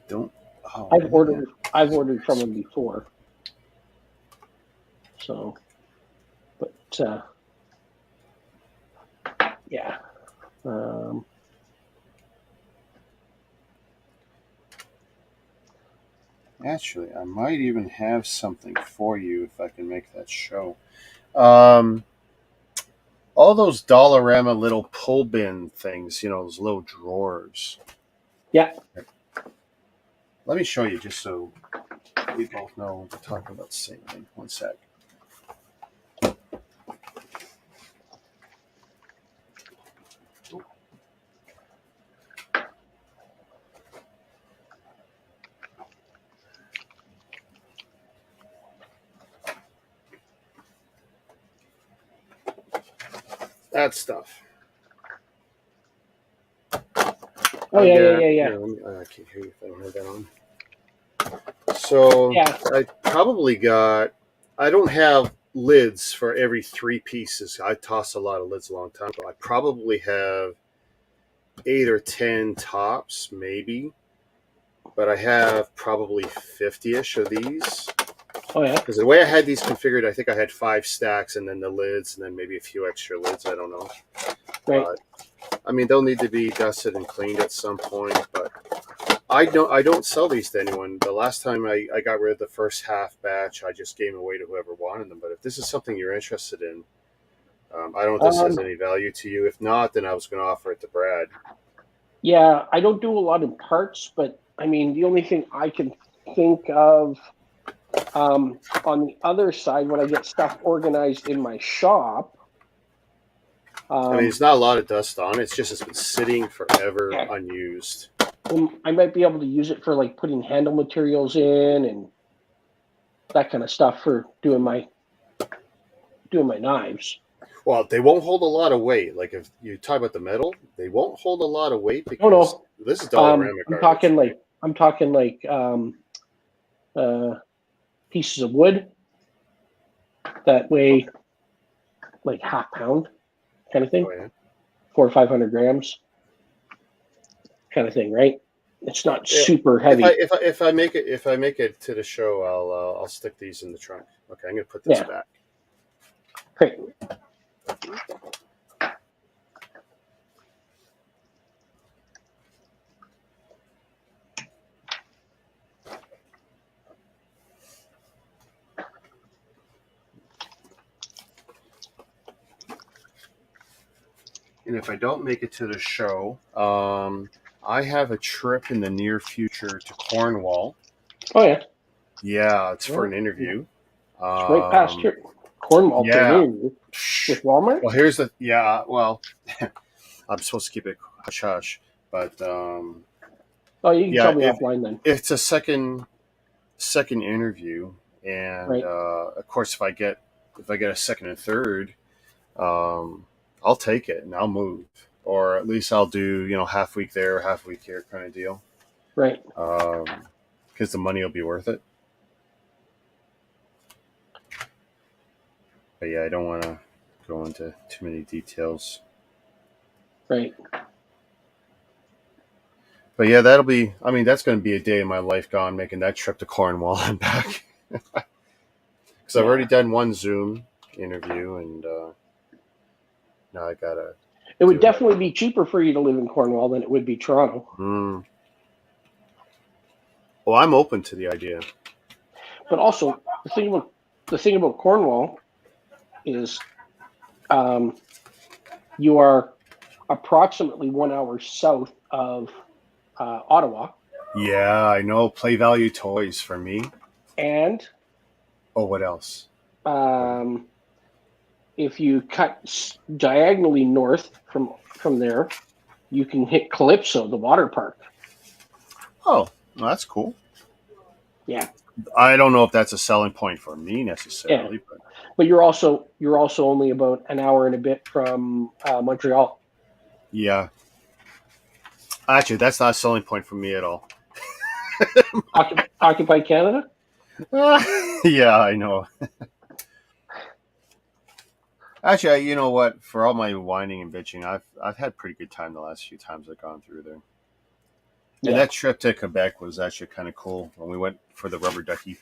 Don't. Oh, I've ordered from them before. So, but yeah. Actually, I might even have something for you if I can make that show. Um, all those Dollarama little pull bin things, those little drawers. Yeah. Let me show you just so we both know we're talking about the same thing. One sec. that stuff. Oh, I yeah. can't hear you if I don't have that on. So Yeah. I probably got. I don't have lids for every 3 pieces. I tossed a lot of lids a long time ago. I probably have 8 or 10 tops, maybe, but I have probably 50-ish of these. Oh, yeah. Because the way I had these configured, I think I had 5 stacks and then the lids and then maybe a few extra lids. I don't know. Right. But I mean, they'll need to be dusted and cleaned at some point. But I don't sell these to anyone. The last time I got rid of the first half batch, I just gave them away to whoever wanted them. But if this is something you're interested in, I don't know if this has any value to you. If not, then I was going to offer it to Brad. Yeah, I don't do a lot in parts, but I mean, the only thing I can think of on the other side, when I get stuff organized in my shop, I mean, there's not a lot of dust on it. It's just it's been sitting forever unused. I might be able to use it for like putting handle materials in and that kind of stuff for doing my knives. Well, they won't hold a lot of weight. Like if you talk about the metal, they won't hold a lot of weight because this is Dollarama garbage. I'm talking like pieces of wood that weigh like half pound kind of thing, Oh, yeah. 400 or 500 grams kind of thing, right? It's not super heavy. If I make it to the show, I'll stick these in the trunk. Okay, I'm gonna put this back. Great. And if I don't make it to the show, I have a trip in the near future to Cornwall. Oh, yeah. Yeah, it's for an interview. It's right past here. Cornwall for an interview with Walmart? Well, well, I'm supposed to keep it hush-hush, but you can tell me offline then. It's a second interview, and of course, if I get a second and third, I'll take it and I'll move, or at least I'll do half week there, half week here kind of deal. Right. Because the money will be worth it. But yeah, I don't want to go into too many details. Right. But yeah, that's going to be a day of my life gone, making that trip to Cornwall and back. Because I've already done one Zoom interview, and now I gotta. It would definitely be cheaper for you to live in Cornwall than it would be Toronto. Well, I'm open to the idea. But also, the thing about Cornwall is, you are approximately 1 hour south of Ottawa. Yeah, I know. Play value toys for me. And what else? If you cut diagonally north from there, you can hit Calypso, the water park. Oh, well, that's cool. Yeah. I don't know if that's a selling point for me necessarily, but you're also only about an hour and a bit from Montreal. Yeah. Actually, that's not a selling point for me at all. Occupy Canada? Yeah, I know. Actually, you know what? For all my whining and bitching, I've had pretty good time the last few times I've gone through there. Yeah. And that trip to Quebec was actually kind of cool when we went for the rubber ducky.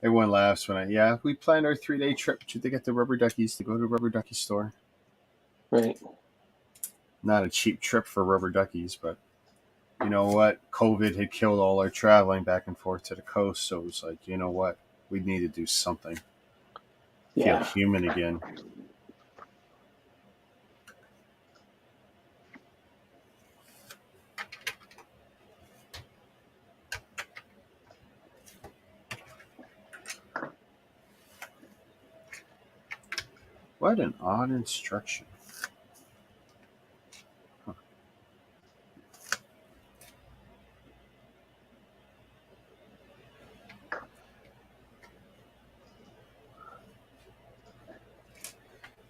Everyone laughs when we planned our 3-day trip to get the rubber duckies, to go to the rubber ducky store. Right. Not a cheap trip for rubber duckies, but you know what? COVID had killed all our traveling back and forth to the coast, so it was like, you know what? We need to do something. Feel human again. What an odd instruction. Huh.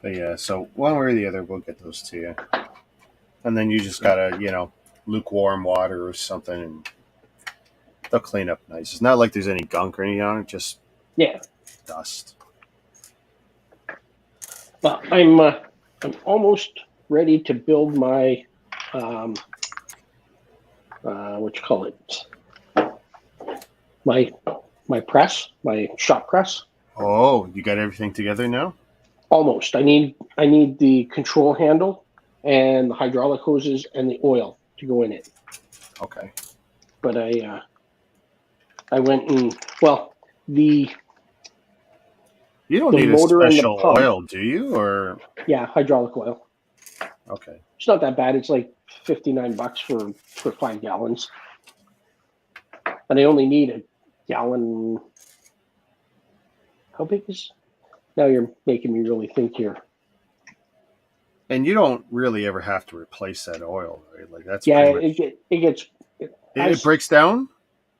But yeah, so one way or the other, we'll get those to you. And then you just gotta, lukewarm water or something, and they'll clean up nice. It's not like there's any gunk or anything on it, just Yeah. dust. But I'm almost ready to build my what you call it, my press, my shop press. Oh, you got everything together now? Almost. I need the control handle and the hydraulic hoses and the oil to go in it. Okay. But I went and the You don't the need a motor and the special pump. oil, do you? Or Hydraulic oil. okay. It's not that bad. It's like $59 for 5 gallons, and I only need a gallon. How big is? Now you're making me really think here. And you don't really ever have to replace that oil, right? Like that's it breaks down.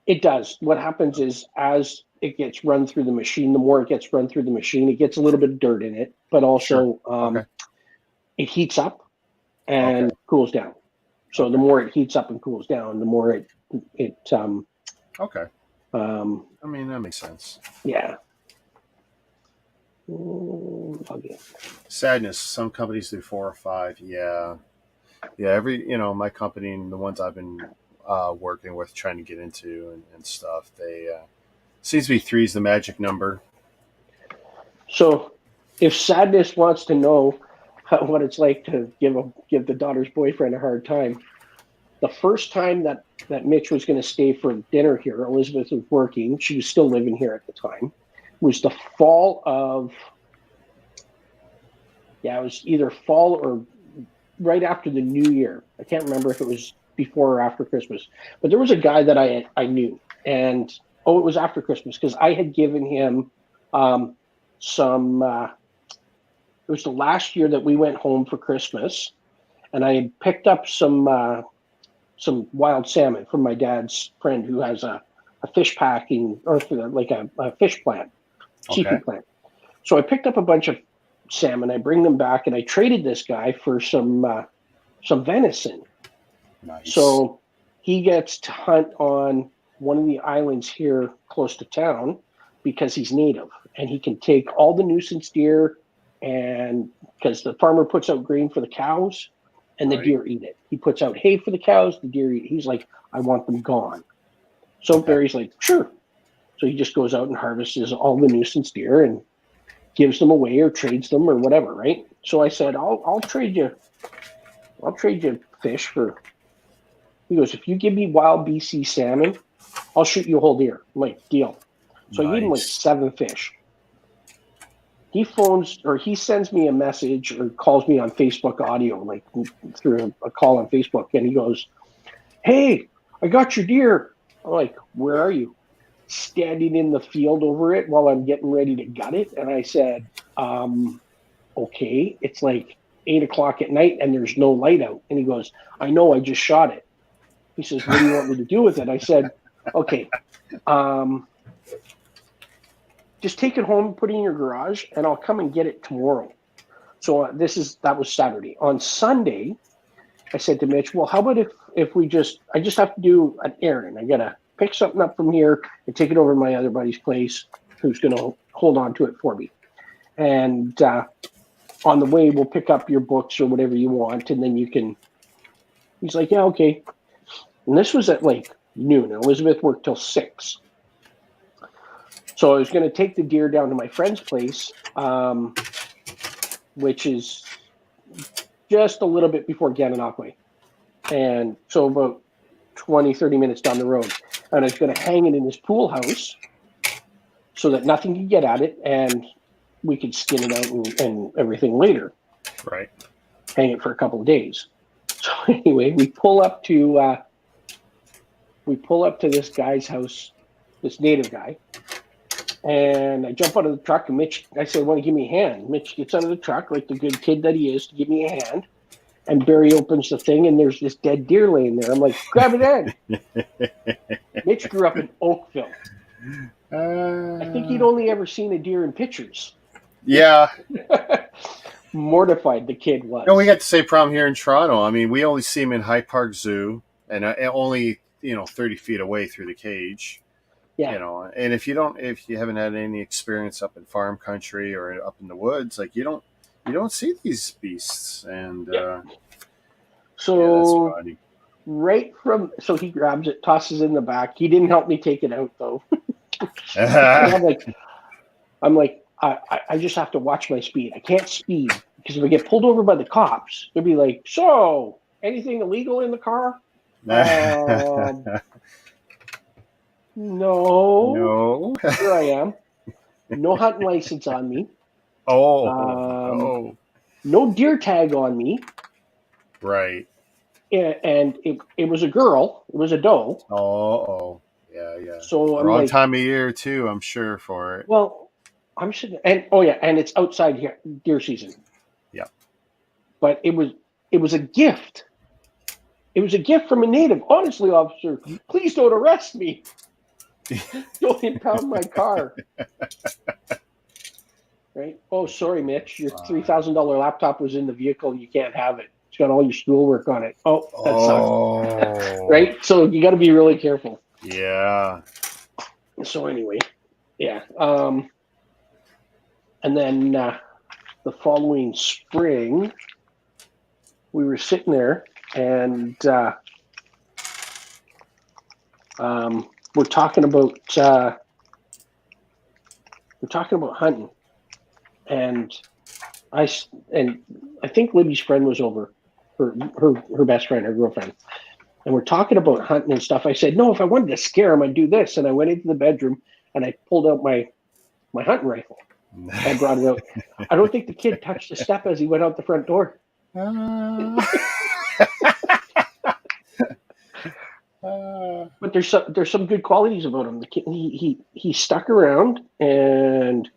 It does. What happens is as it gets run through the machine, the more it gets run through the machine, it gets a little bit of dirt in it, but also Okay. it heats up and cools down. So the more it heats up and cools down, the more it Okay. I mean, that makes sense. Yeah. Sadness. Some companies do 4 or 5. Yeah. Every my company and the ones I've been working with, trying to get into and stuff. They seems to be 3 is the magic number. So, if Sadness wants to know what it's like to give the daughter's boyfriend a hard time, the first time that Mitch was going to stay for dinner here, Elizabeth was working. She was still living here at the time. Was the fall of, it was either fall or right after the New Year. I can't remember if it was before or after Christmas, but there was a guy that I knew, and it was after Christmas because I had given him some. It was the last year that we went home for Christmas, and I had picked up some wild salmon from my dad's friend who has a fish packing or like a fish plant. Seafood plant. So I picked up a bunch of salmon. I bring them back, and I traded this guy for some venison. Nice. So he gets to hunt on one of the islands here close to town because he's native, and he can take all the nuisance deer, and because the farmer puts out grain for the cows, and the deer eat it. He puts out hay for the cows, the deer eat it. He's like, I want them gone. So Barry's like, sure. So he just goes out and harvests all the nuisance deer and gives them away or trades them or whatever, right? So I said, I'll trade you fish for. He goes, if you give me wild BC salmon, I'll shoot you a whole deer. I'm like, deal. So I gave him like 7 fish. He sends me a message or calls me on Facebook audio, like through a call on Facebook, and he goes, hey, I got your deer. I'm like, where are you? Standing in the field over it while I'm getting ready to gut it. And I said, okay, it's like 8:00 at night and there's no light out. And he goes, I know, I just shot it. He says, what do you want me to do with it? I said, okay, just take it home, put it in your garage, and I'll come and get it tomorrow. So that was Saturday. On Sunday, I said to Mitch, well, how about if I just have to do an errand. I got to pick something up from here and take it over to my other buddy's place who's going to hold on to it for me. And on the way, we'll pick up your books or whatever you want, and then you can. He's like, yeah, okay. And this was at like noon. Elizabeth worked till 6. So I was going to take the deer down to my friend's place, which is just a little bit before Gananoque. And so about 20, 30 minutes down the road. And I was going to hang it in his pool house so that nothing could get at it, and we could skin it out and everything later. Right. Hang it for a couple of days. So anyway, we pull up to this guy's house, this native guy, and I jump out of the truck, and I say, want to give me a hand? Mitch gets out of the truck like the good kid that he is to give me a hand. And Barry opens the thing, and there's this dead deer laying there. I'm like, grab it in. Mitch grew up in Oakville. I think he'd only ever seen a deer in pictures. Yeah. mortified the kid was. No, we got the same problem here in Toronto. I mean, we only see him in High Park Zoo, and only 30 feet away through the cage. Yeah. And if you haven't had any experience up in farm country or up in the woods, like you don't see these beasts, and So that's funny. so he grabs it, tosses it in the back. He didn't help me take it out though. I'm like, I just have to watch my speed. I can't speed because if I get pulled over by the cops, they'll be like, so anything illegal in the car? No. Here I am. No hunting license on me. No deer tag on me. Right. And it was a girl. It was a doe. Yeah. So I'm wrong like, time of year too, I'm sure, for it. well, I'm sitting, and it's outside here, deer season. Yeah. But it was a gift. It was a gift from a native. Honestly, officer, please don't arrest me. Don't impound my car. Right? Oh, sorry, Mitch. Your $3,000 laptop was in the vehicle. You can't have it. It's got all your schoolwork on it. Oh, that sucks. Right? So you got to be really careful. Yeah. So anyway, yeah. And then the following spring, we were sitting there and we're talking about hunting, and I think Libby's friend was over, her best friend, her girlfriend, and we're talking about hunting and stuff. I said, no, if I wanted to scare him, I'd do this, and I went into the bedroom and I pulled out my hunting rifle. I brought it out. I don't think the kid touched a step as he went out the front door. But there's some good qualities about him. The kid, he stuck around and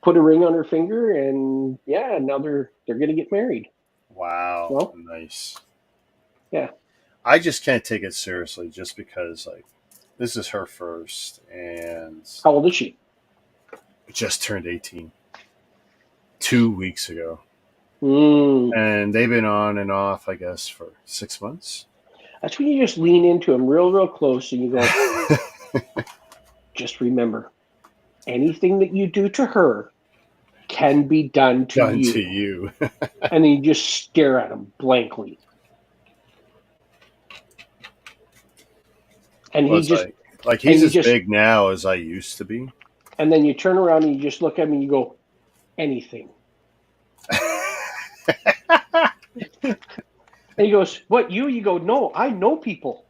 put a ring on her finger, and now they're gonna get married. Wow, well, nice. Yeah, I just can't take it seriously, just because this is her first, and how old is she? Just turned 18 2 weeks ago. And they've been on and off, I guess, for 6 months. That's when you just lean into them real close and you go, just remember, anything that you do to her can be done to you. And then you just stare at him blankly. And he's as big now as I used to be. And then you turn around and you just look at me and you go, anything. And he goes, what, you? You go, no, I know people.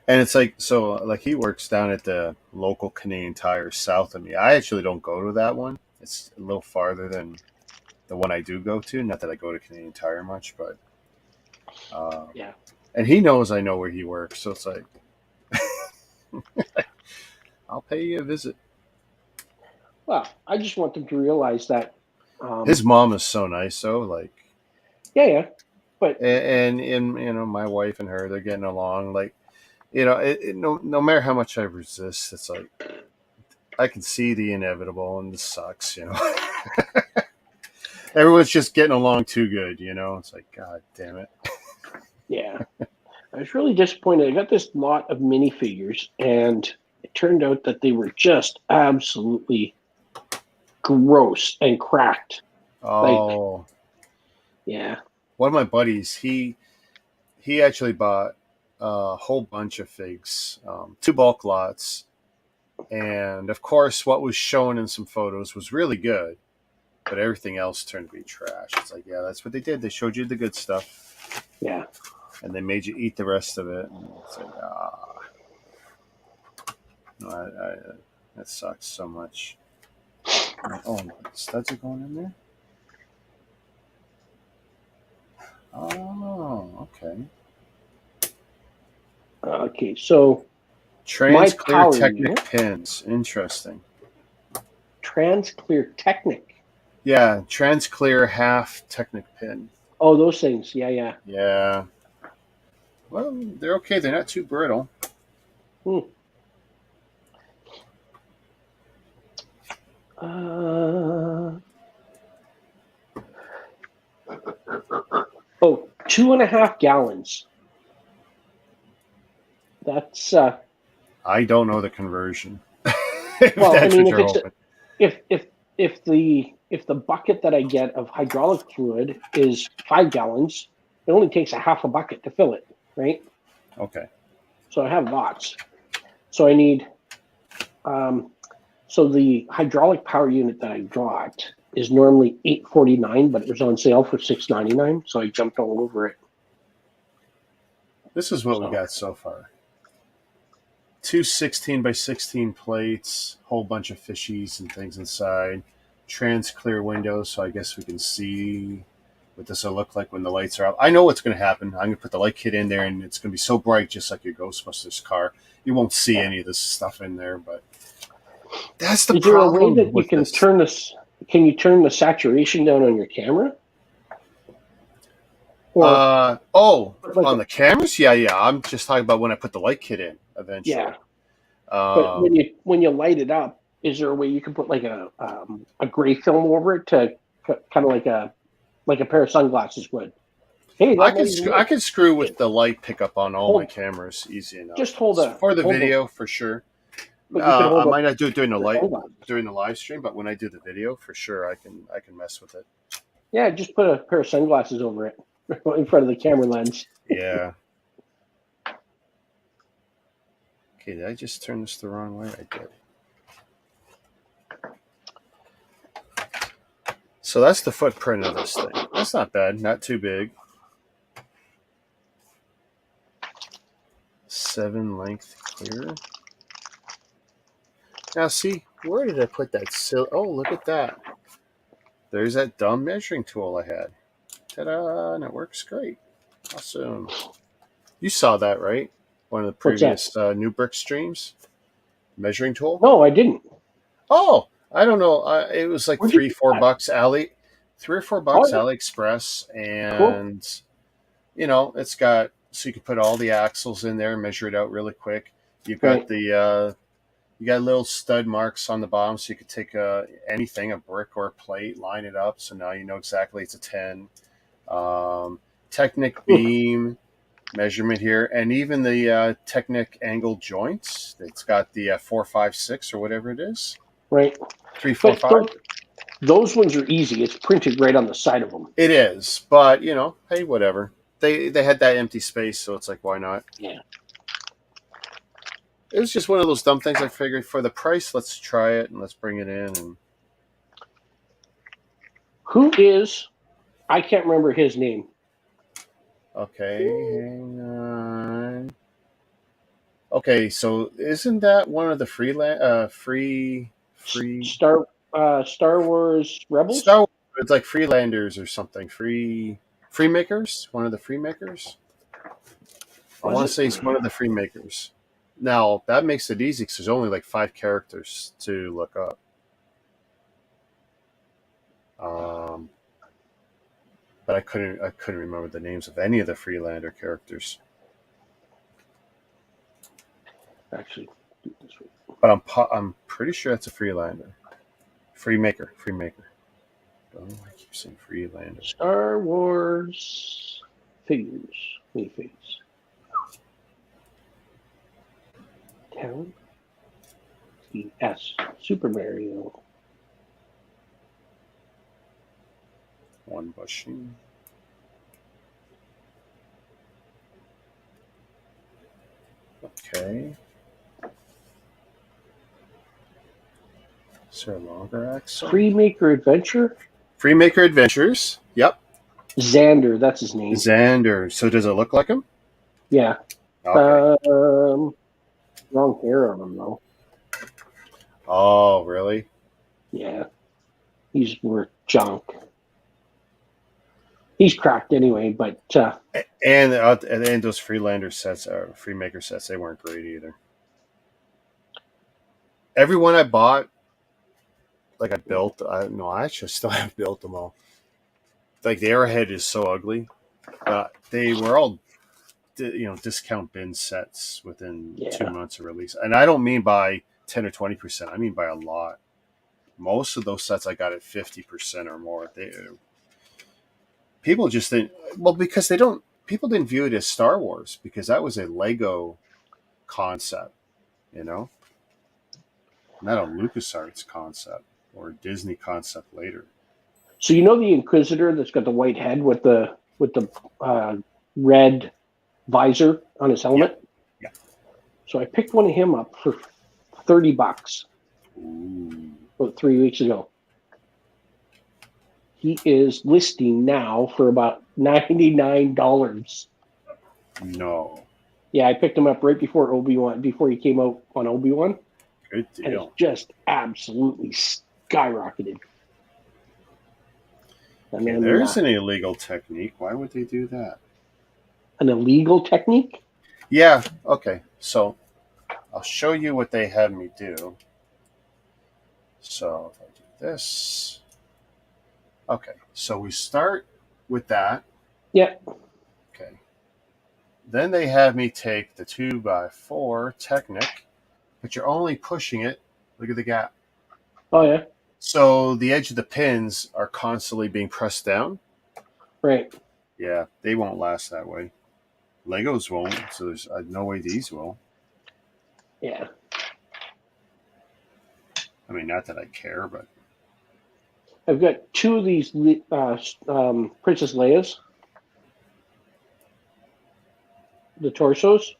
And it's he works down at the local Canadian Tire south of me. I actually don't go to that one. It's a little farther than the one I do go to. Not that I go to Canadian Tire much, but yeah. And he knows I know where he works, so it's like, I'll pay you a visit. Well, I just want them to realize that his mom is so nice, though. Yeah. But my wife and her, they're getting along. No matter how much I resist, it's like I can see the inevitable, and this sucks. Everyone's just getting along too good. It's like, God damn it. Yeah, I was really disappointed. I got this lot of minifigures, and it turned out that they were just absolutely gross and cracked. Oh, yeah. One of my buddies, he actually bought a whole bunch of figs, 2 bulk lots, and of course, what was shown in some photos was really good, but everything else turned to be trash. It's like, yeah, that's what they did. They showed you the good stuff. Yeah. And they made you eat the rest of it. And it's like, no, that sucks so much. Oh, studs are going in there? Oh, okay. Okay, so Trans-clear Technic pins. Interesting. Trans-clear Technic? Yeah, Trans-clear half Technic pin. Oh, those things. Yeah. Yeah. Well, they're okay. They're not too brittle. 2.5 gallons. That's I don't know the conversion. well, I That's mean, what you're hoping. if the bucket that I get of hydraulic fluid is 5 gallons, it only takes a half a bucket to fill it, right? Okay. So I have lots. So I need. So the hydraulic power unit that I got is normally $849, but it was on sale for $699, so I jumped all over it. This is what we got so far. 2 16 by 16 plates, whole bunch of fishies and things inside, trans clear windows, so I guess we can see what this will look like when the lights are out. I know what's going to happen. I'm going to put the light kit in there, and it's going to be so bright, just like your Ghostbusters car. You won't see any of this stuff in there, but that's the problem. Is there a way that you can this. turn this? Can you turn the saturation down on your camera? On the cameras? Yeah. I'm just talking about when I put the light kit in eventually. Yeah. But when you light it up, is there a way you can put like a gray film over it to kind of like a pair of sunglasses would? Hey, I can screw with the light pickup on all my cameras easy enough. Just hold for the video for sure. I might not do it during the live stream, but when I do the video, for sure, I can mess with it. Yeah, just put a pair of sunglasses over it in front of the camera lens. Yeah. Okay, did I just turn this the wrong way? I did. So that's the footprint of this thing. That's not bad. Not too big. 7 length clear. Now, see, where did I put that? Oh, look at that. There's that dumb measuring tool I had. Ta-da! And it works great. Awesome. You saw that, right? One of the previous New Brick streams? Measuring tool? No, I didn't. Oh, I don't know. It was like $3 or $4 $3 or $4 AliExpress, and cool. It's got so you can put all the axles in there and measure it out really quick. You've got you got little stud marks on the bottom, so you could take anything, a brick or a plate, line it up. So now you know exactly it's a 10. Technic beam measurement here, and even the Technic angle joints. It's got the 4, 5, 6 or whatever it is. Right. 3, 4, 5. Those ones are easy. It's printed right on the side of them. It is, but hey, whatever. They had that empty space, so it's like, why not? Yeah. It was just one of those dumb things. I figured for the price, let's try it and let's bring it in. And who is? I can't remember his name. Okay, hang on. Okay, so isn't that one of the free Star Wars Rebels? Star Wars, it's like Freelanders or something. Freemakers? One of the Freemakers? I want to say it's one of the Freemakers. Now, that makes it easy because there's only like 5 characters to look up. But I couldn't remember the names of any of the Freelander characters. Actually, do it this way. But I'm pretty sure it's a Freelander. Freemaker. Oh, I keep saying Freelander. Star Wars figures. Minifigs. Town. S. Super Mario. One bushing. Okay. Is there a longer axle? Freemaker Adventure? Freemaker Adventures. Yep. Xander, that's his name. Xander. So does it look like him? Yeah. Okay. Wrong hair on him, though. Oh, really? Yeah. He's worth junk. He's cracked anyway, but... And those Freelander sets, Freemaker sets, they weren't great either. Every one I bought, like I built, I actually still have built them all. Like the Arrowhead is so ugly. They were all, discount bin sets within 2 months of release. And I don't mean by 10 or 20%. I mean by a lot. Most of those sets I got at 50% or more. people just didn't. Well, because they don't. People didn't view it as Star Wars because that was a Lego concept, you know, not a LucasArts concept or a Disney concept later. So you know the Inquisitor that's got the white head with the red visor on his helmet? Yeah. So I picked one of him up for $30 Ooh. about 3 weeks ago. He is listing now for about $99. No. Yeah, I picked him up right before Obi-Wan, before he came out on Obi-Wan. Good And it's deal. just absolutely skyrocketed. And Okay, then, there's an illegal technique. Why would they do that? an illegal technique? Yeah. Okay. So I'll show you what they had me do. So if I do this. Okay. So we start with that. Yeah. Okay. Then they have me take the 2x4 Technic, but you're only pushing it. Look at the gap. Oh, yeah. So the edge of the pins are constantly being pressed down. Right. Yeah, they won't last that way. Legos won't, so there's no way these will. Yeah. I mean, not that I care, but I've got two of these Princess Leia's, the torsos.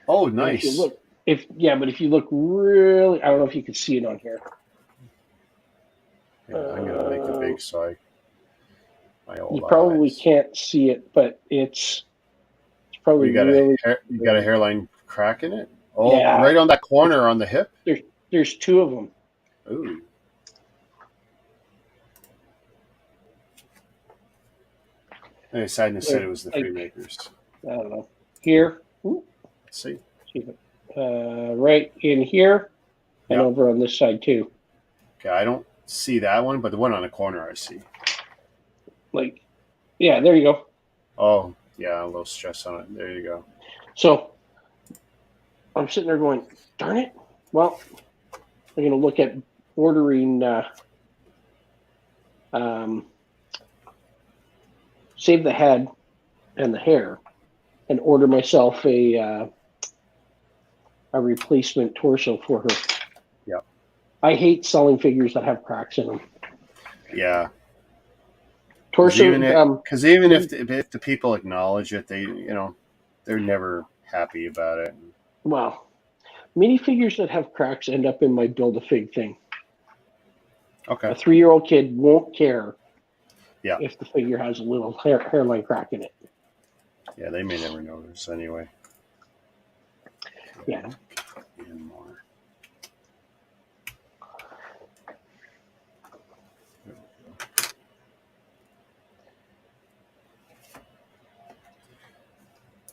oh, And if you nice. look, but if you look really, I don't know if you can see it on here. Yeah, I'm gonna make it big so my old You probably eyes. can't see it, but it's probably You got really. a hairline crack in it. Oh, Yeah. right on that corner on the hip. There's two of them. Ooh. Hey, Sadness said it was the Freemakers. I don't know. Here. Let's see. Right in here, and Yep. over on this side too. Okay, I don't see that one, but the one on the corner I see. Like, yeah, there you go. Oh, yeah, a little stress on it. There you go. So I'm sitting there going, darn it. Well, I'm going to look at ordering save the head and the hair and order myself a replacement torso for her. Yeah. I hate selling figures that have cracks in them. Yeah. Torso. Because even if the people acknowledge it, they're never happy about it. Well, minifigures that have cracks end up in my Build-A-Fig thing. Okay. A 3-year-old kid won't care if the figure has a little hairline crack in it. Yeah, they may never notice anyway. Yeah. And more.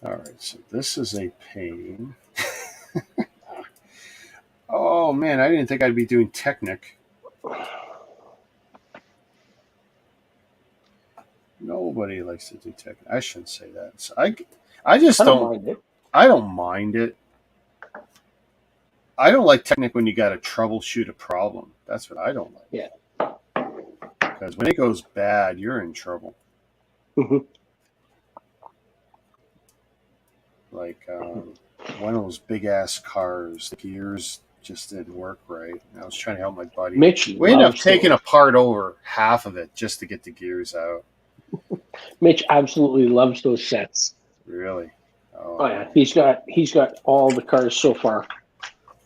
All right, so this is a pain. Oh man, I didn't think I'd be doing Technic. Nobody likes to do Technic. I shouldn't say that. So I just don't mind it. I don't mind it. I don't like Technic when you got to troubleshoot a problem. That's what I don't like. Yeah. Because when it goes bad, you're in trouble. Mm-hmm. Like one of those big ass cars, the gears just didn't work right. And I was trying to help my buddy. We ended up taking apart over half of it just to get the gears out. Mitch absolutely loves those sets. Really? Oh yeah, he's got all the cars so far.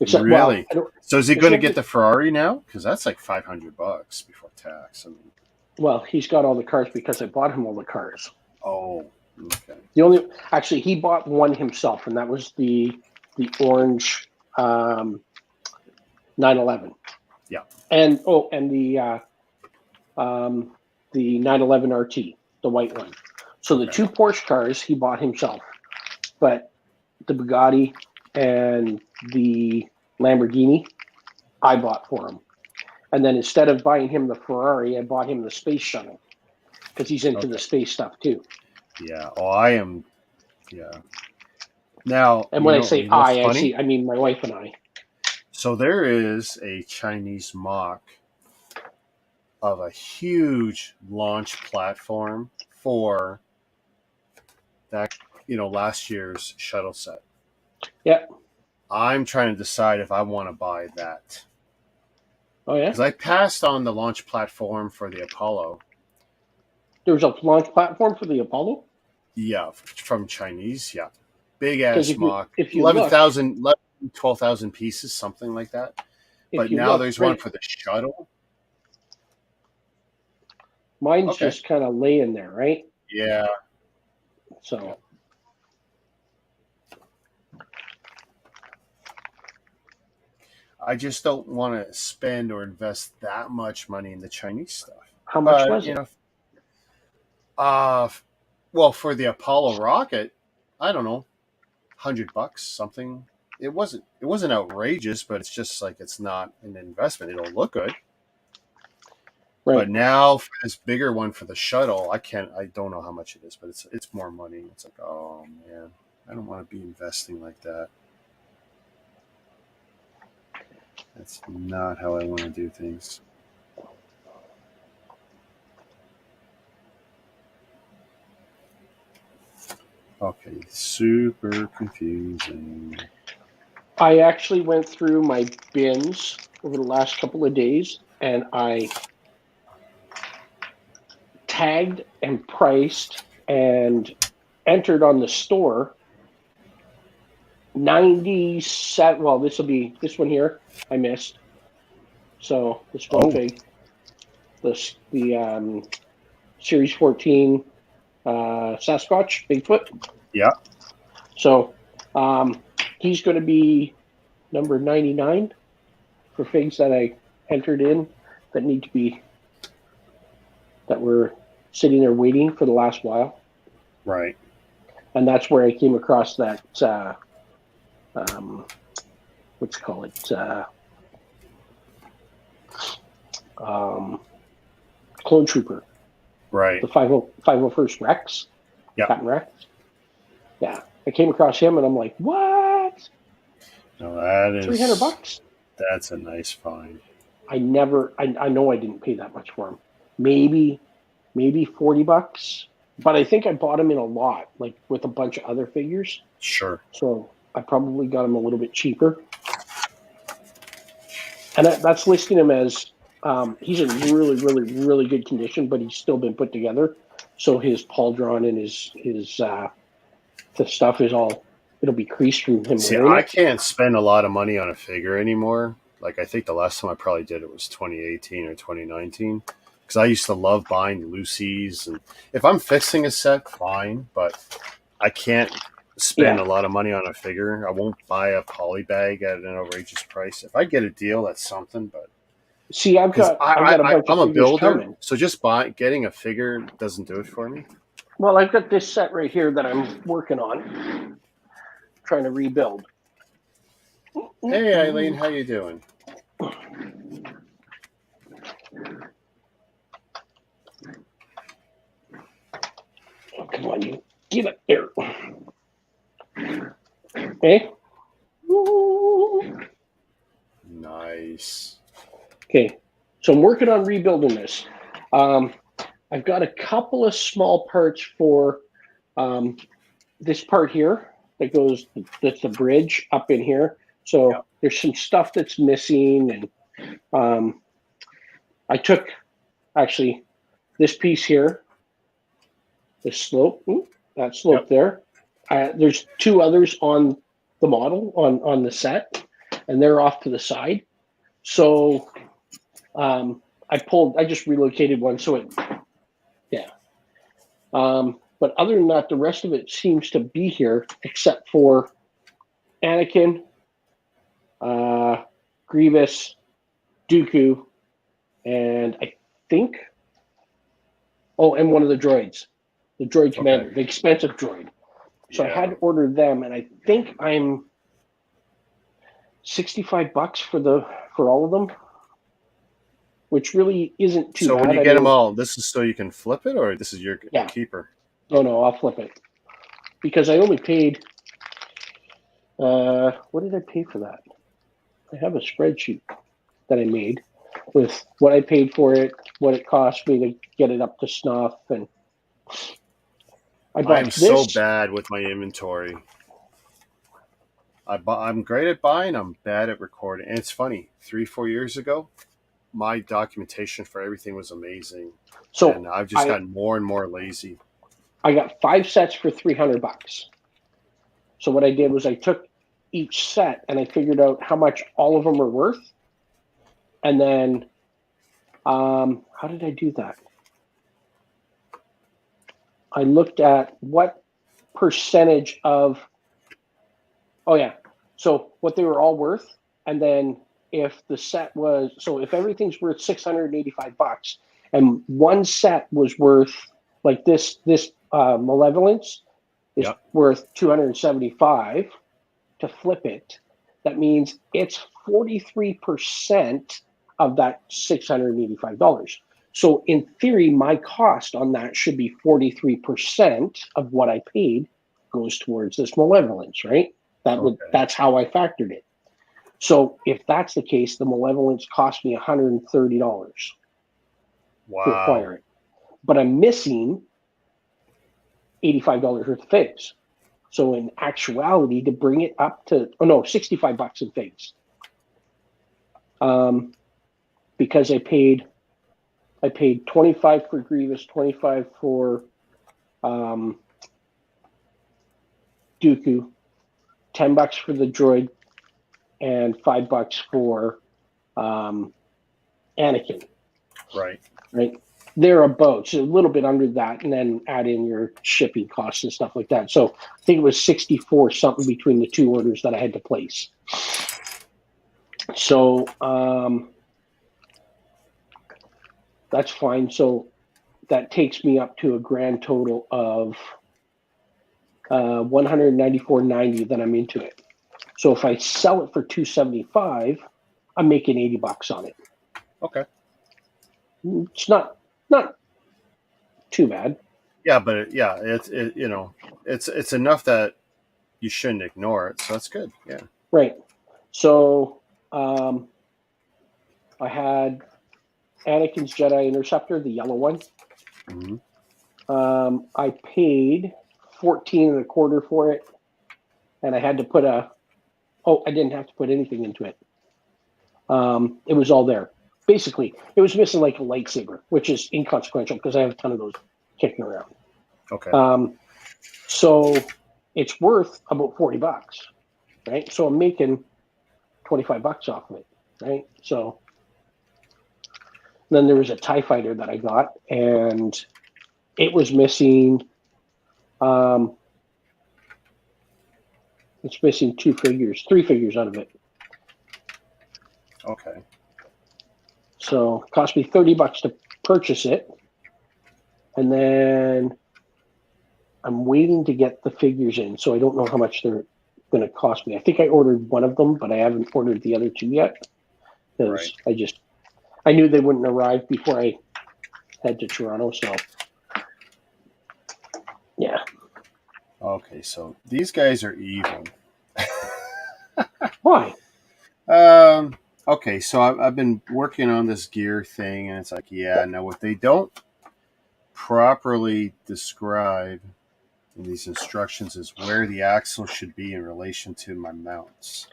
Except, really? Well, so is he going to get the Ferrari now? Because that's like $500 before tax. I mean, well, he's got all the cars because I bought him all the cars. Oh, okay. He bought one himself, and that was the orange 911. Yeah. And the 911 RT, the white one. So the two Porsche cars he bought himself, but the Bugatti and the Lamborghini I bought for him. And then instead of buying him the Ferrari, I bought him the space shuttle because he's into the space stuff too. Yeah. Oh, I am. Yeah. Now, and when I say I mean my wife and I. So there is a Chinese mock of a huge launch platform for that, last year's shuttle set. Yeah. I'm trying to decide if I want to buy that. Oh, yeah? Because I passed on the launch platform for the Apollo. There was a launch platform for the Apollo? Yeah, from Chinese, yeah. Big Because ass mock. if you look, 11,000, 12,000 pieces, something like that. But now there's one for the shuttle. Mine's just kind of laying there, right? Yeah. So. I just don't want to spend or invest that much money in the Chinese stuff. How much was it? Well, for the Apollo rocket, I don't know, $100, something. It wasn't outrageous, but it's just like it's not an investment. It'll look good. Right. But now for this bigger one for the shuttle, I don't know how much it is, but it's more money. It's like, oh man, I don't want to be investing like that. That's not how I want to do things. Okay, super confusing. I actually went through my bins over the last couple of days, and I tagged and priced and entered on the store 97. Well, this one here I missed. So this one thing, the Series 14 Sasquatch Bigfoot. Yeah. So he's going to be number 99 for figs that I entered in that were sitting there waiting for the last while. Right. And that's where I came across that, what's it called? Clone Trooper. Right. The 501st Rex. Yeah. Captain Rex. Yeah. I came across him and I'm like, what? No, that is $300. That's a nice find. I know I didn't pay that much for him. Maybe $40. But I think I bought him in a lot, like with a bunch of other figures. Sure. So I probably got him a little bit cheaper. And that's listing him as he's in really, really, really good condition, but he's still been put together. So his pauldron and his the stuff is it'll be creased from him. See, I can't spend a lot of money on a figure anymore. Like I think the last time I probably did it was 2018 or 2019. Because I used to love buying Lucy's, and if I'm fixing a set, fine, but I can't spend a lot of money on a figure. I won't buy a poly bag at an outrageous price. If I get a deal, that's something. But see, I'm a builder, coming. So just getting a figure doesn't do it for me. Well, I've got this set right here that I'm working on, trying to rebuild. Hey, Eileen, how you doing? Oh, come on, you get up there. Okay. Woo. Nice. Okay, so I'm working on rebuilding this. I've got a couple of small parts for this part here that's the bridge up in here. So there's some stuff that's missing, and I took actually this piece here. The slope, that slope there. There's two others on the model on the set, and they're off to the side. So I just relocated one. So but other than that, the rest of it seems to be here, except for Anakin, Grievous, Dooku, and I think, and one of the droids. The droid commander, the expensive droid. So I had to order them, and I think I'm $65 for all of them, which really isn't too bad. So when you get them all, this is so you can flip it, or this is your keeper? No, I'll flip it because I only paid. What did I pay for that? I have a spreadsheet that I made with what I paid for it, what it cost me to get it up to snuff, and I I bought am this. so bad with my inventory. I'm great at buying. I'm bad at recording. And it's funny. 3-4 years ago, my documentation for everything was amazing, So and I've just gotten more and more lazy. I got 5 sets for $300. So what I did was I took each set and I figured out how much all of them are worth, and then how did I do that? I looked at what percentage of so what they were all worth, and then if the set was if everything's worth $685 and one set was worth like this malevolence is worth 275 to flip it, that means it's 43% of that $685. So in theory, my cost on that should be 43% of what I paid goes towards this malevolence, right? That's how I factored it. So if that's the case, the malevolence cost me $130 to acquire it. But I'm missing $85 worth of figs. So in actuality, to bring it up to $65 in figs. Because I paid 25 for Grievous, 25 for Dooku, $10 for the droid, and $5 for Anakin. Right. Thereabouts, a little bit under that, and then add in your shipping costs and stuff like that. So I think it was 64 something between the two orders that I had to place. So that's fine. So that takes me up to a grand total of $194.90 that I'm into it. So if I sell it for $275, I'm making $80 on it. Okay. It's not too bad. Yeah, but it's enough that you shouldn't ignore it. So that's good. Yeah. Right. So I had Anakin's Jedi Interceptor, the yellow one. Mm-hmm. I paid $14.25 for it, and I had to put I didn't have to put anything into it. It was all there. Basically, it was missing like a lightsaber, which is inconsequential because I have a ton of those kicking around. Okay. So it's worth about $40, right? So I'm making $25 off of it, right? So then there was a TIE fighter that I got, and it was missing. It's missing 3 figures out of it. Okay. So it cost me $30 to purchase it, and then I'm waiting to get the figures in. So I don't know how much they're going to cost me. I think I ordered one of them, but I haven't ordered the other two yet because I knew they wouldn't arrive before I head to Toronto. So yeah. Okay, so these guys are evil. Why? Okay, so I've been working on this gear thing, and it's like, now what they don't properly describe in these instructions is where the axle should be in relation to my mounts,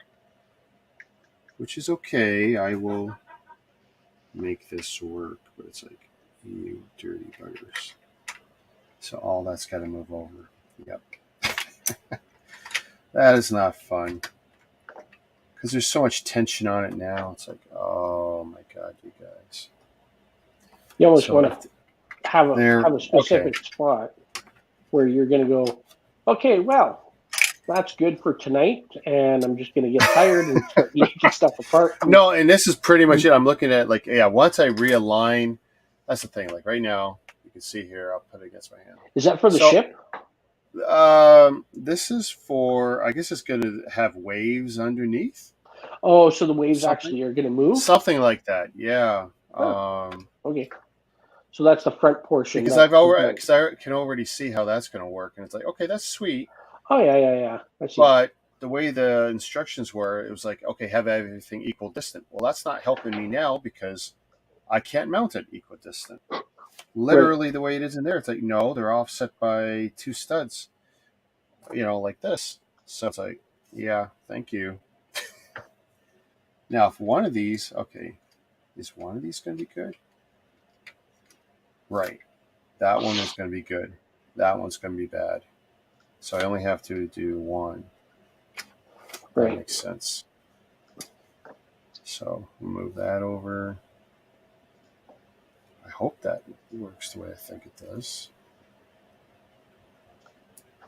which is okay. I will make this work, but it's like, you dirty buggers. So all that's got to move over. Yep. That is not fun. Because there's so much tension on it now. It's like, oh my God, you guys. You almost want to have a specific spot where you're going to go, okay, well, that's good for tonight, and I'm just going to get tired and start yanking stuff apart. No, and this is pretty much it. I'm looking at once I realign, that's the thing. Like right now, you can see here, I'll put it against my hand. Is that for the ship? This is for, I guess it's going to have waves underneath. Oh, so the waves actually are going to move? Something like that, yeah. Okay. So that's the front portion. Because I can already see how that's going to work. And it's like, okay, that's sweet. Oh, yeah. I see. But the way the instructions were, it was like, okay, have everything equidistant. Well, that's not helping me now because I can't mount it equidistant. literally the way it is in there. It's like, no, they're offset by 2 studs, like this. So it's like, yeah, thank you. Now, if one of these, okay, is one of these going to be good? Right. That one is going to be good. That one's going to be bad. So I only have to do one. That Right. makes sense. So we'll move that over. I hope that works the way I think it does.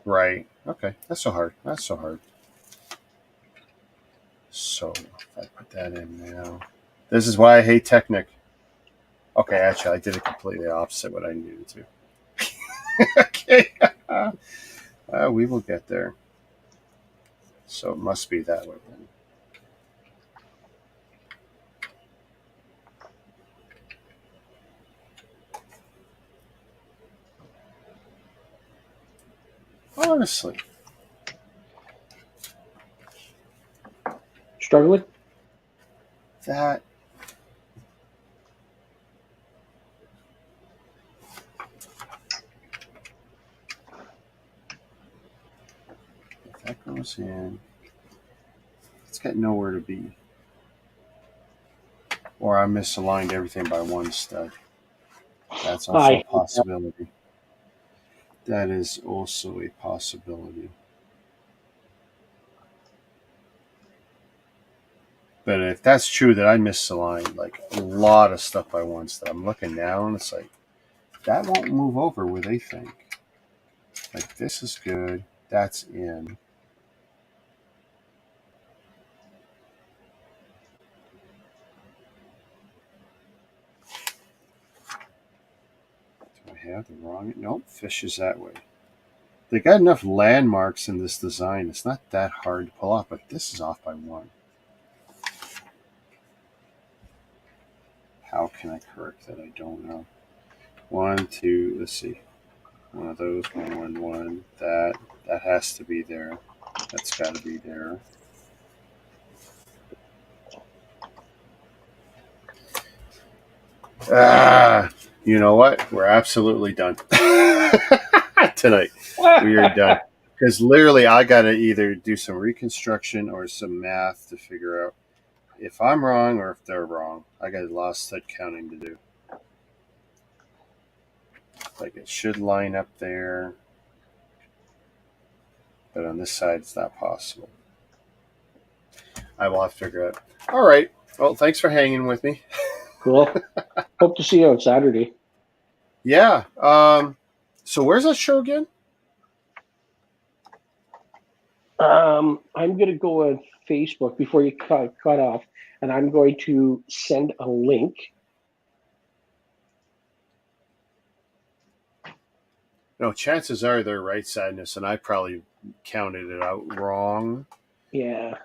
Right. Okay. That's so hard. So if I put that in now. This is why I hate Technic. Okay, actually, I did it completely opposite what I needed to. Okay. We will get there. So it must be that way then. Honestly. Struggling? That. If that goes in, it's got nowhere to be. Or I misaligned everything by 1 stud. That's also a possibility. That is also a possibility. But if that's true, that I misaligned like a lot of stuff by 1 stud. I'm looking now and it's like, that won't move over where they think. Like, this is good. That's in. Do I have the wrong? Nope, fish is that way. They got enough landmarks in this design. It's not that hard to pull off, but this is off by 1. How can I correct that? I don't know. 1, 2, let's see. One of those, 1, 1, 1. That has to be there. That's got to be there. You know what? We're absolutely done tonight. We are done. Because literally, I got to either do some reconstruction or some math to figure out if I'm wrong or if they're wrong. I got a lot of stud counting to do. Like, it should line up there. But on this side, it's not possible. I will have to figure it out. All right. Well, thanks for hanging with me. Cool. Hope to see you on Saturday. Yeah. So where's that show again? I'm going to go on Facebook before you cut off, and I'm going to send a link. No, chances are they're right, Sadness, and I probably counted it out wrong. Yeah.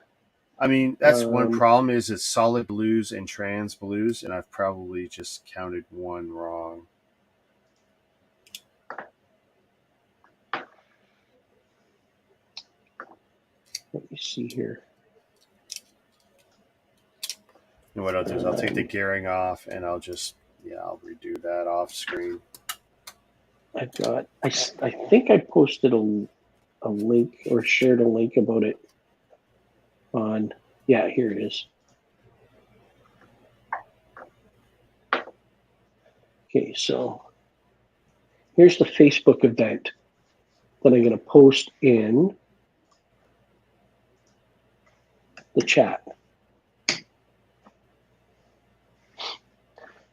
I mean, that's one problem is it's solid blues and trans blues, and I've probably just counted 1 wrong. Let me see here. And what I'll do is I'll take the gearing off, and I'll redo that off screen. I think I posted a link or shared a link about it on, yeah, here it is. Okay, so here's the Facebook event that I'm going to post in the chat.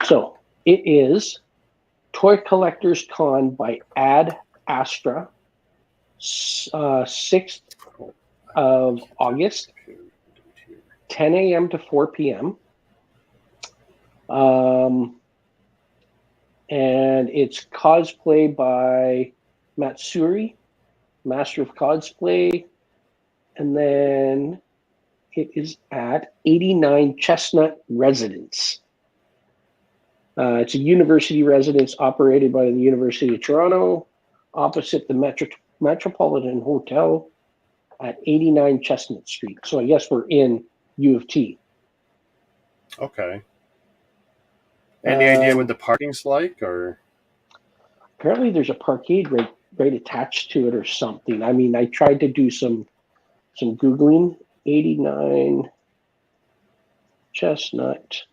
So it is Toy Collectors Con by Ad Astra, 6th of August, 10 a.m. to 4 p.m. And it's cosplay by Matsuri, Master of Cosplay. And then it is at 89 Chestnut Residence. It's a university residence operated by the University of Toronto, opposite the Metropolitan Hotel at 89 Chestnut Street. So I guess we're in U of T. Okay. Any idea what the parking's like, or? apparently there's a parkade right attached to it or something. I mean, I tried to do some Googling. 89 Chestnut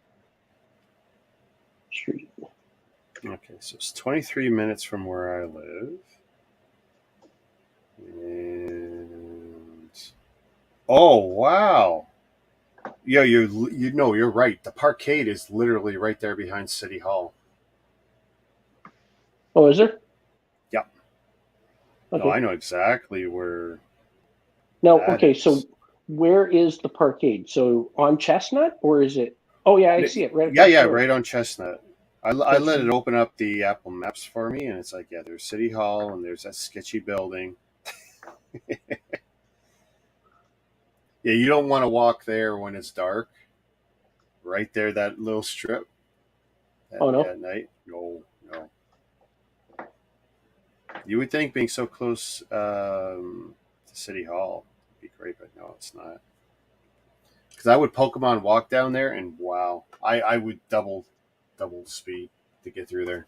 Street. Okay, so it's 23 minutes from where I live. And oh wow. Yeah, you're right. The parkade is literally right there behind City Hall. Oh, is there? Yep. Okay. No, I know exactly where. No, that okay, is. so where is the parkade? So on Chestnut, or is it? Oh, yeah, I see it right across Yeah, the road. right on Chestnut. I let it open up the Apple Maps for me, and it's like, yeah, there's City Hall, and there's that sketchy building. Yeah, you don't want to walk there when it's dark. Right there, that little strip. Oh, no? At night. No. You would think being so close to City Hall would be great, but no, it's not. Because I would Pokemon walk down there, and wow, I would double speed to get through there.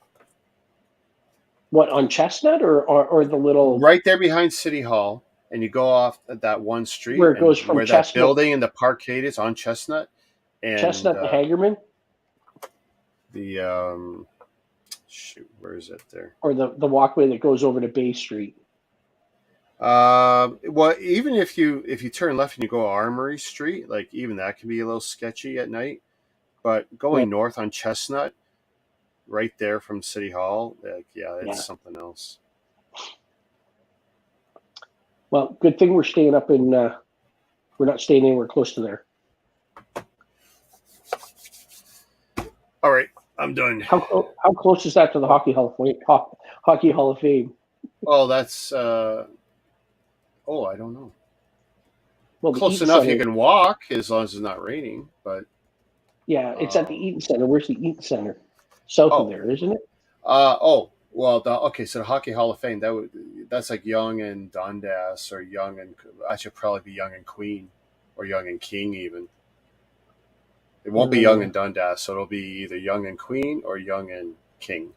What, on Chestnut or the little... Right there behind City Hall, and you go off that one street, Where it goes and from where that Chestnut... building and the parkade is on Chestnut. And Chestnut to Hagerman? The, shoot, where is it there? Or the walkway that goes over to Bay Street? Well, even if you turn left and you go Armory Street, like even that can be a little sketchy at night. But going north on Chestnut, right there from City Hall, it's something else. Well, good thing we're staying up in. We're not staying anywhere close to there. All right, I'm done. How close is that to the Hockey Hall of Fame? Hockey Hall of Fame. Oh, that's. I don't know. Well, close enough you can walk as long as it's not raining, but. Yeah, it's at the Eaton Center. Where's the Eaton Center? South of there, isn't it? So the Hockey Hall of Fame, that's like Young and Dundas, or Young and I should probably be Young and Queen, or Young and King even. It won't be Young and Dundas, so it'll be either Young and Queen or Young and King.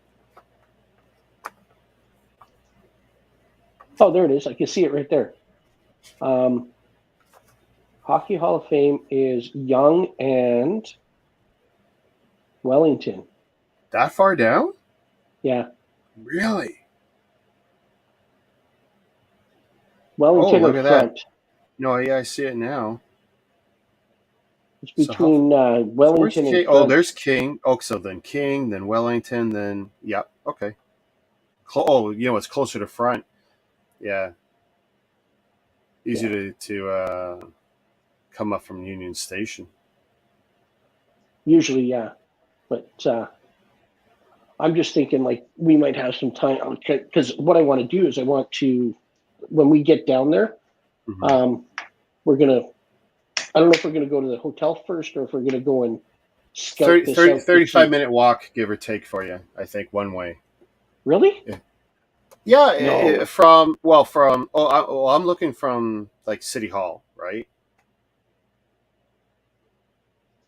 Oh, there it is. I can see it right there. Hockey Hall of Fame is Young and Wellington. That far down? Yeah. Really? Wellington look in at front. That. No, yeah, I see it now. It's between Wellington and King? Oh, there's King. Oh, so then King, then Wellington, then okay. It's closer to front. Yeah. Easy to come up from Union Station. Usually, yeah. But I'm just thinking, like, we might have some time, because what I want to do is I want to, when we get down there, we're going to, I don't know if we're going to go to the hotel first or if we're going to go and scout 35-minute walk, give or take, for you, I think, one way. Really? Yeah, I'm looking from, like, City Hall, right?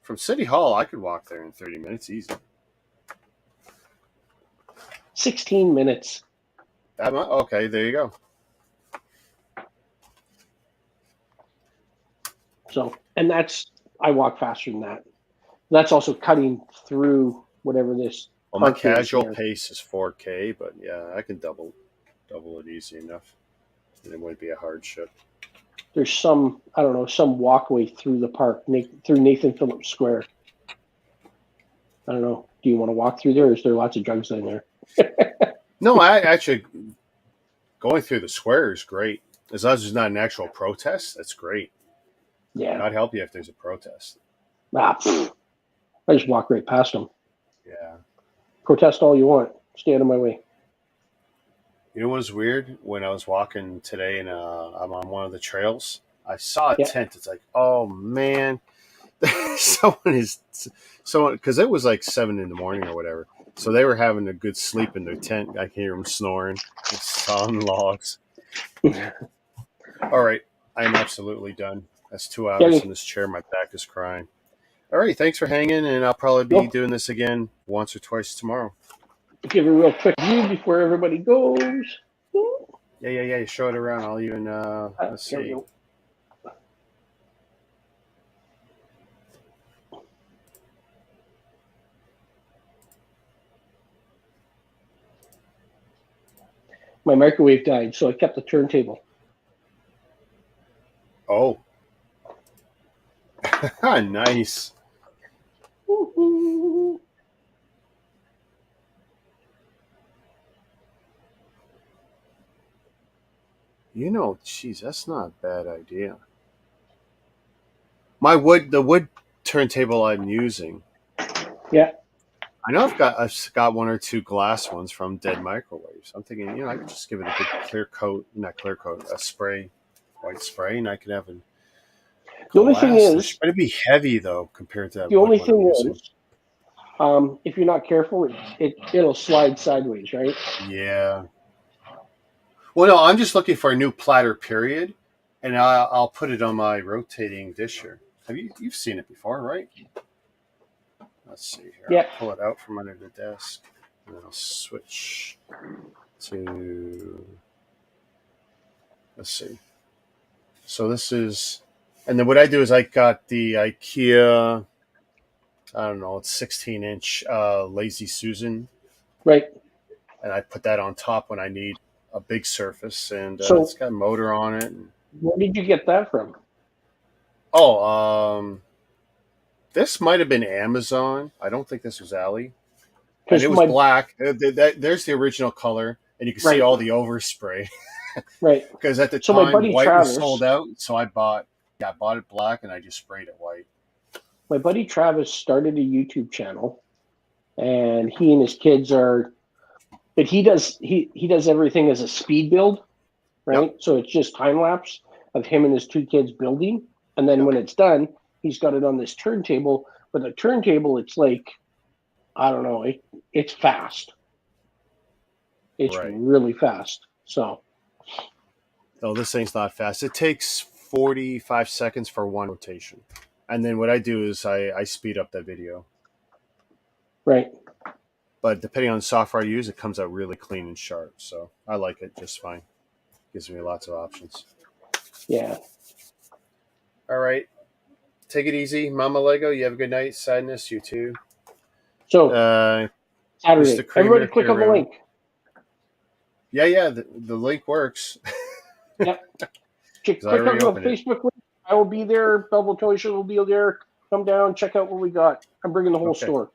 From City Hall, I could walk there in 30 minutes easy. 16 minutes. Okay, there you go. So, and I walk faster than that. That's also cutting through whatever this. Well, my casual pace is 4K, but yeah, I can double it easy enough. And it wouldn't be a hardship. There's some walkway through the park, through Nathan Phillips Square. I don't know. Do you want to walk through there, or is there lots of drugs in there? No, I actually, going through the square is great. As long as there's not an actual protest, that's great. Yeah. I'd help you if there's a protest. I just walk right past them. Yeah. Protest all you want. Stay out of my way. You know what's weird? When I was walking today and I'm on one of the trails, I saw a tent. It's like, oh man, because it was like 7 a.m. or whatever. So they were having a good sleep in their tent. I can hear them snoring. It's on logs. All right, I'm absolutely done. That's 2 hours in this chair. My back is crying. All right, thanks for hanging, and I'll probably be doing this again once or twice tomorrow. give a real quick view before everybody goes. Yeah. You show it around. I'll even let's Here we see. go. My microwave died, so I kept the turntable. Oh, nice. Woo-hoo. Geez, that's not a bad idea. The wood turntable I'm using. Yeah. I know I've got one or two glass ones from Dead Microwaves. I'm thinking, I could just give it a good clear coat, not clear coat, a spray, white spray, and I could have a The only thing glass-ish. is, But it'd be heavy though compared to that the wood only one I'm thing using. is, if you're not careful, it'll slide sideways, right? Yeah. Well, no, I'm just looking for a new platter, period, and I'll put it on my rotating disher. You've seen it before, right? Let's see here. Yeah. I'll pull it out from under the desk, and then I'll switch to. Let's see. So this is, and then what I do is I got the IKEA. I don't know. It's 16-inch Lazy Susan, Right. and I put that on top when I need a big surface, and So, it's got a motor on it. where did you get that from? Oh, this might have been Amazon. I don't think this was Ali. And Because it was black. There's the original color, and you can see Right. all the overspray. Right. Because at the So my time, buddy white Travis, was sold out, so I bought it black, and I just sprayed it white. my buddy Travis started a YouTube channel, and he and his kids are, but he does everything as a speed build, right? So it's just time lapse of him and his two kids building, and then when it's done, he's got it on this turntable. But the turntable, it's like, I don't know, it's fast. It's Right. really fast. So. No, this thing's not fast. It takes 45 seconds for one rotation. And then what I do is I speed up that video. Right. But depending on the software I use, it comes out really clean and sharp. So I like it just fine. Gives me lots of options. Yeah. All right. Take it easy, Mama Lego. You have a good night. Sadness, you too. So, Saturday. Mr. Creamer, Everybody click on the link. Yeah. The link works. Yep. Click on the Facebook link. I will be there. Belleville Toy Show will be there. Come down, check out what we got. I'm bringing the whole store.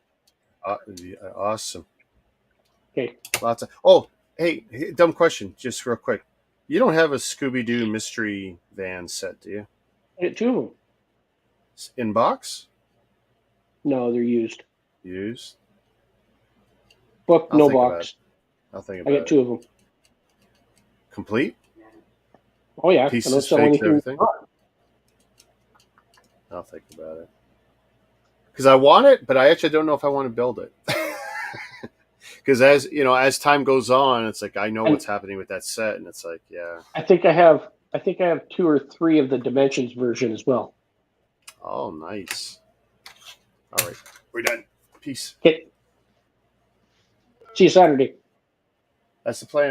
Awesome. Okay. Lots of. Oh, hey, dumb question. Just real quick. You don't have a Scooby-Doo mystery van set, do you? I get two of them. In box? No, they're used. Used? Book, no box. I'll think about it. I get two of them. Complete? Oh, yeah. Pieces, fakes, everything? I'll think about it. Because I want it, but I actually don't know if I want to build it. Because as time goes on, it's like I know what's happening with that set, and it's like, yeah. I think I have 2 or 3 of the Dimensions version as well. Oh, nice. All right, we're done. Peace. Okay. See you Saturday. That's the plan.